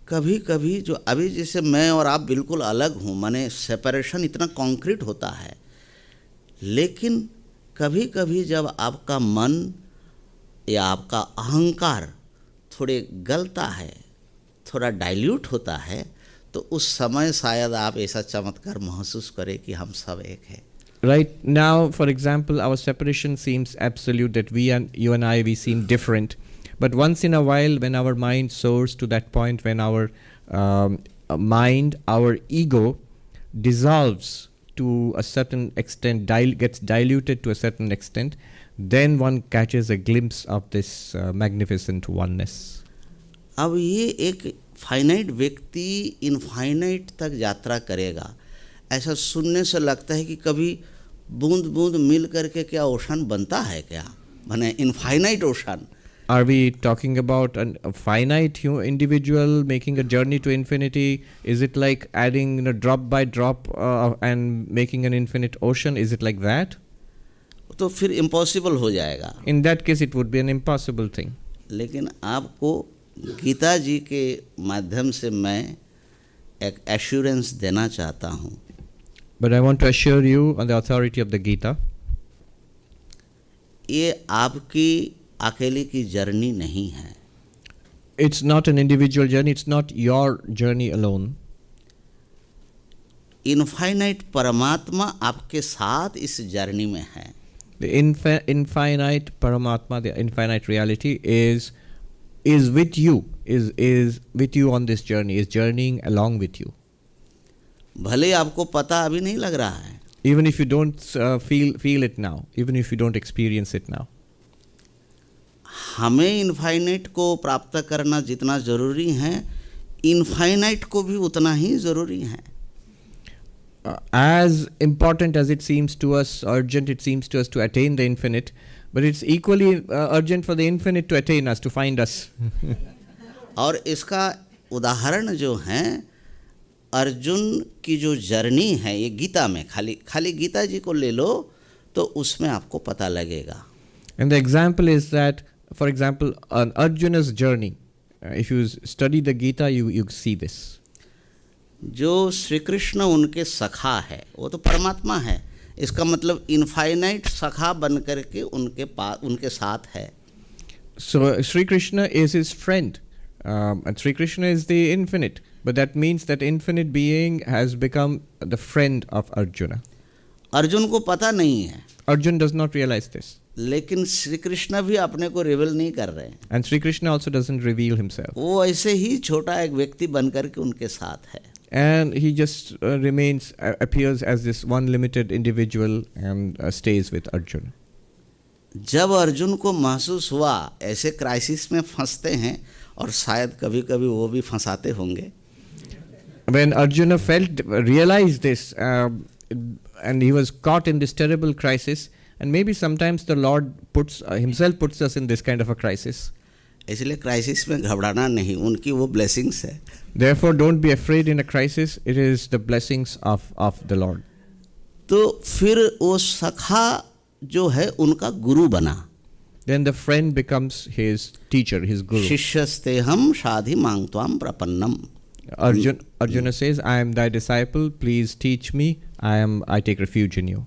कभी कभी जो अभी जैसे मैं और आप बिल्कुल अलग हूँ, माने सेपरेशन इतना कॉन्क्रीट होता है, लेकिन कभी कभी जब आपका मन या आपका अहंकार थोड़े गलता है, थोड़ा डाइल्यूट होता है, तो उस समय शायद आप ऐसा चमत्कार महसूस करें कि हम सब एक हैं. Right now, for example, our separation seems absolute, that you and I, we seem different. But once in a while, when our mind soars to that point, when our mind, our ego dissolves to a certain extent, gets diluted to a certain extent, then one catches a glimpse of this magnificent oneness. अब ये एक finite व्यक्ति infinite तक यात्रा करेगा, ऐसा सुनने से लगता है कि कभी बूंद बूंद मिल करके क्या ओशन बनता है क्या, माने infinite ocean. Are we talking about a finite individual making a journey to infinity? Is it like adding drop by drop and making an infinite ocean? Is it like that? तो फिर impossible हो जाएगा. In that case, it would be an impossible thing. लेकिन आपको गीता जी के माध्यम से मैं एक एश्योरेंस देना चाहता हूँ. But I want to assure you on the authority of the Gita, ये आपकी अकेले की जर्नी नहीं है. it's not an individual journey, it's not your journey alone. Infinite परमात्मा आपके साथ इस जर्नी में है. The infinite Paramatma, the infinite reality is with you, is with you on this journey, is journeying along with you. भले आपको पता अभी नहीं लग रहा है, Even if you don't feel it now, even if you don't experience it now. हमें infinite को प्राप्त करना जितना ज़रूरी है, इनफाइनाइट को भी उतना ही ज़रूरी है. As important as it seems to us, urgent it seems to us to attain the infinite, but it's equally urgent for the infinite to attain us, to find us. और इसका उदाहरण जो है, अर्जुन की जो जर्नी है, ये गीता में खाली गीता जी को ले लो तो उसमें आपको पता लगेगा. And the example is that, for example, on Arjuna's journey, if you study the Gita, you see this. जो श्री कृष्ण उनके सखा है, वो तो परमात्मा है. इसका मतलब इनफाइनाइट सखा बन करके उनके साथ है. So Sri Krishna is his friend, and Sri Krishna is the infinite. But that means that infinite being has become the friend of Arjuna. Arjun को पता नहीं है, Arjun does not realize this. लेकिन श्री कृष्ण भी अपने को रिवील नहीं कर रहे हैं. And Sri Krishna also doesn't reveal himself. वो ऐसे ही छोटा एक व्यक्ति बन करके उनके साथ है. And he just appears as this one limited individual and stays with Arjuna. जब अर्जुन को महसूस हुआ ऐसे क्राइसिस में फंसते हैं, और शायद कभी कभी वो भी फंसाते होंगे. When Arjuna realized this, and he was caught in this terrible crisis, and maybe sometimes the Lord himself puts us in this kind of a crisis. इसलिए क्राइसिस में घबराना नहीं, उनकी वो ब्लेसिंग्स है. Therefore, don't be afraid in a crisis. It is the blessings of the Lord. तो फिर वो सखा जो है उनका गुरु बना. Then the friend becomes his teacher, his guru. शिष्यस्तेहम शाधि मांग त्वाम प्रपन्नम. Arjuna says, I am thy disciple, please teach me. I take refuge in you.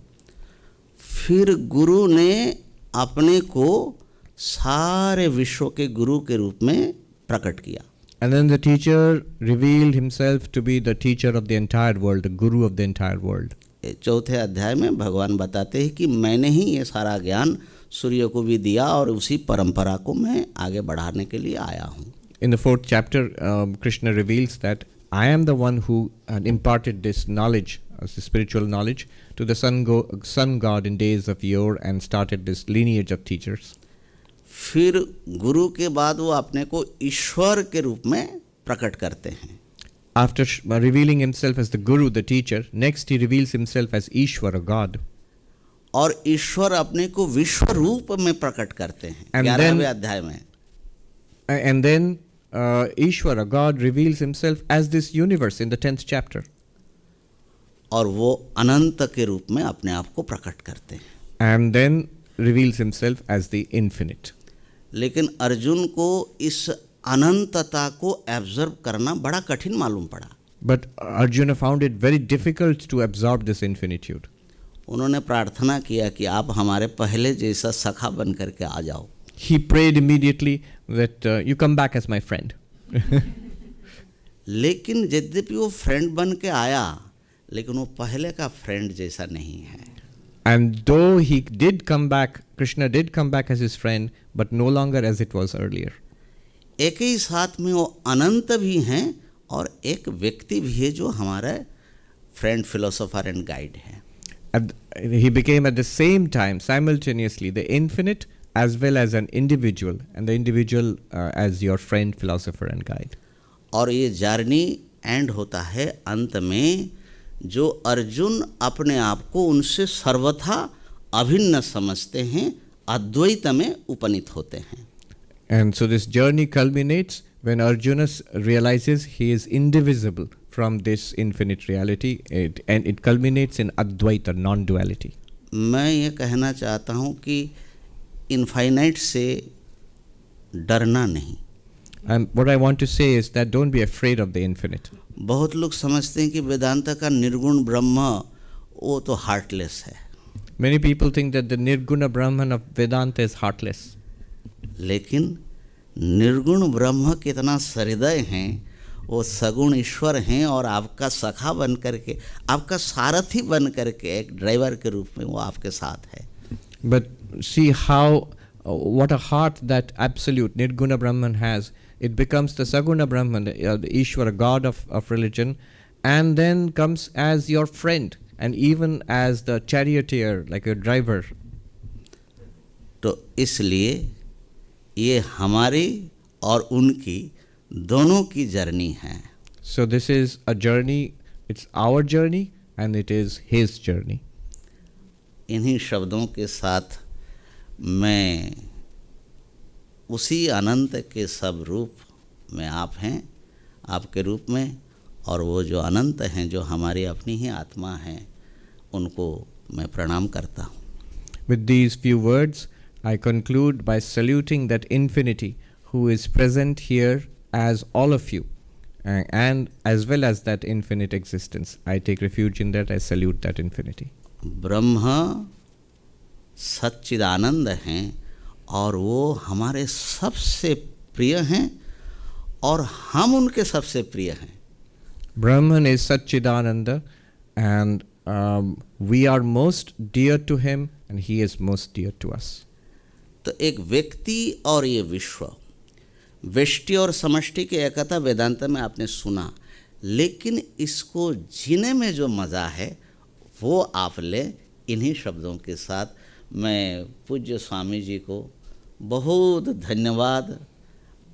फिर गुरु ने अपने को सारे विश्व के गुरु के रूप में प्रकट किया. And then the teacher revealed himself to be the teacher of the entire world, the guru of the entire world. चौथे अध्याय में भगवान बताते हैं कि मैंने ही ये सारा ज्ञान सूर्य को भी दिया और उसी परंपरा को मैं आगे बढ़ाने के लिए आया हूँ. In the 4th chapter, Krishna reveals that I am the one who imparted this knowledge, this spiritual knowledge, to the sun god in days of yore and started this lineage of teachers. फिर गुरु के बाद वो अपने को ईश्वर के रूप में प्रकट करते हैं. After revealing himself as the guru, the teacher, next he reveals himself as Ishvara, God. और ईश्वर अपने को विश्व रूप में प्रकट करते हैं 11वें अध्याय में. And then Ishvara, God, reveals himself as this universe in the 10th chapter. और वो अनंत के रूप में अपने आप को प्रकट करते हैं. And then reveals himself as the infinite. लेकिन अर्जुन को इस अनंतता को एब्जर्व करना बड़ा कठिन मालूम पड़ा. But Arjuna found it very difficult to absorb this infinitude. उन्होंने प्रार्थना किया कि आप हमारे पहले जैसा सखा बन करके आ जाओ. He prayed immediately that you come back as my friend. लेकिन यद्यपि वो फ्रेंड बन के आया, लेकिन वो पहले का फ्रेंड जैसा नहीं है. And though he did come back, Krishna did come back as his friend, but no longer as it was earlier. एक ही साथ में वो अनंत भी हैं और एक व्यक्ति भी है जो हमारा फ्रेंड, फिलोसोफर एंड गाइड है. He became at the same time, simultaneously, the infinite as well as an individual, and the individual as your friend, philosopher and guide. और ये जर्नी एंड होता है अंत में, जो अर्जुन अपने आप को उनसे सर्वथा अभिन्न समझते हैं, अद्वैत में उपनीत होते हैं. And so this journey culminates when Arjuna realizes he is indivisible from this infinite reality, and it culminates in Advaita, non-duality. मैं ये कहना चाहता हूँ कि इनफाइनाइट से डरना नहीं. And what I want to say is that don't be afraid of the infinite. बहुत लोग समझते हैं कि वेदांत का निर्गुण ब्रह्म वो तो हार्टलेस है. Many people think that the Nirguna Brahman of Vedanta is heartless. लेकिन निर्गुण ब्रह्म कितना सहृदय हैं, वो सगुण ईश्वर हैं और आपका सखा बन करके, आपका सारथी बन करके, एक ड्राइवर के रूप में वो आपके साथ है. But see how, what a heart that absolute Nirguna Brahman has. It becomes the Saguna Brahman, the Ishvara, God of religion, and then comes as your friend and even as the charioteer, like your driver. तो इसलिए ये हमारी और उनकी दोनों की journey है। So this is a journey, it's our journey and it is his journey. इन्हीं शब्दों के साथ मैं उसी अनंत के सब रूप में आप हैं, आपके रूप में, और वो जो अनंत हैं, जो हमारी अपनी ही आत्मा हैं, उनको मैं प्रणाम करता हूँ। With these few words, I conclude by saluting that infinity who is present here as all of you, and as well as that infinite existence. I take refuge in that, I salute that infinity. ब्रह्म सच्चिदानंद हैं और वो हमारे सबसे प्रिय हैं और हम उनके सबसे प्रिय हैं। Brahman is Satchidananda and we are most dear to him and he is most dear to us. तो एक व्यक्ति और ये विश्व, व्यष्टि और समष्टि के एकता वेदांत में आपने सुना, लेकिन इसको जीने में जो मज़ा है वो आप ले। इन्हीं शब्दों के साथ मैं पूज्य स्वामी जी को बहुत धन्यवाद,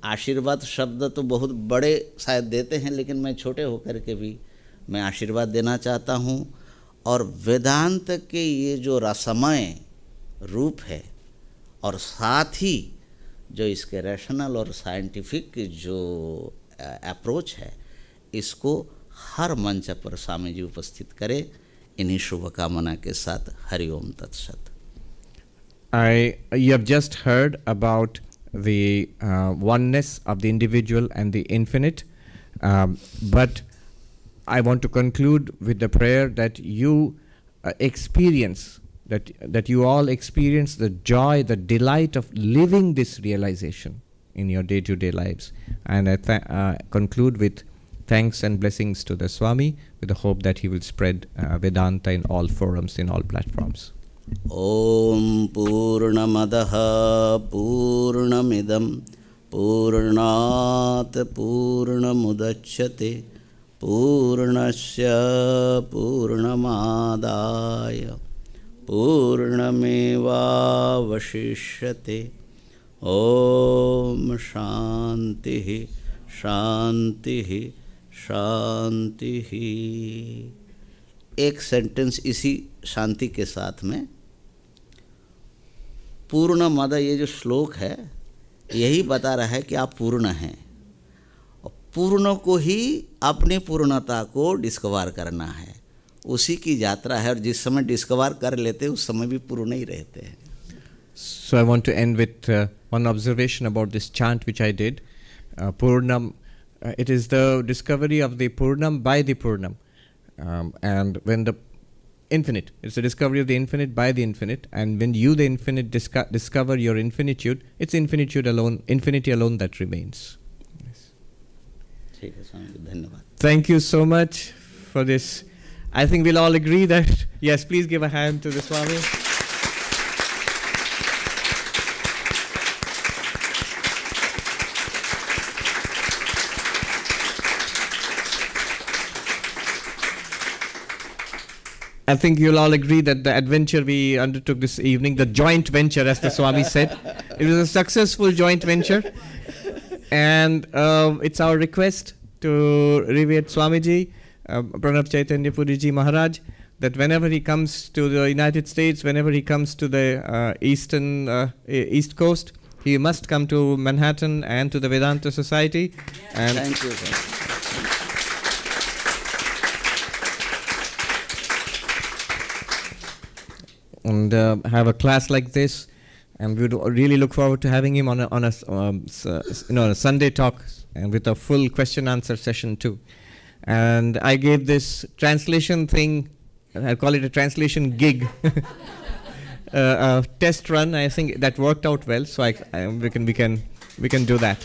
आशीर्वाद शब्द तो बहुत बड़े शायद देते हैं, लेकिन मैं छोटे होकर के भी मैं आशीर्वाद देना चाहता हूँ। और वेदांत के ये जो रसमय रूप है और साथ ही जो इसके रैशनल और साइंटिफिक जो अप्रोच है, इसको हर मंच पर स्वामी जी उपस्थित करें। इन्हीं शुभकामना के साथ हरि ओम तत्सत। You have just heard about the oneness of the individual and the infinite, but I want to conclude with the prayer that you experience, that you all experience the joy, the delight of living this realization in your day-to-day lives. And I conclude with thanks and blessings to the Swami, with the hope that he will spread Vedanta in all forums, in all platforms. Om Purnamadah Purnamidam Purnat Purnamudachyate Purnasya Purnamadaya Purnameva Vashishyate. Om Shanti Shanti Shanti. एक sentence इसी शांति के साथ में, पूर्ण मद, ये जो श्लोक है यही बता रहा है कि आप पूर्ण हैं, और पूर्ण को ही अपनी पूर्णता को डिस्कवर करना है, उसी की यात्रा है। और जिस समय डिस्कवर कर लेते उस समय भी पूर्ण ही रहते हैं। So I want to end with one observation about this chant which I did. Purnam, it is the discovery of the Purnam by the Purnam. And when the infinite, it's the discovery of the infinite by the infinite, and when you, the infinite, discover your infinitude, it's infinitude alone, infinity alone that remains. Yes. Thank you so much for this. I think we'll all agree that, yes, please give a hand to the Swami. I think you'll all agree that the adventure we undertook this evening, the joint venture, as the Swami said, it was a successful joint venture. And it's our request to revered Swamiji, Pranav Chaitanya Puriji Maharaj, that whenever he comes to the United States, whenever he comes to the East Coast, he must come to Manhattan and to the Vedanta Society. And thank you, sir. And have a class like this, and we would really look forward to having him on a Sunday talk, and with a full question-answer session too. And I gave this translation thing, I call it a translation gig, a test run. I think that worked out well, so we can do that.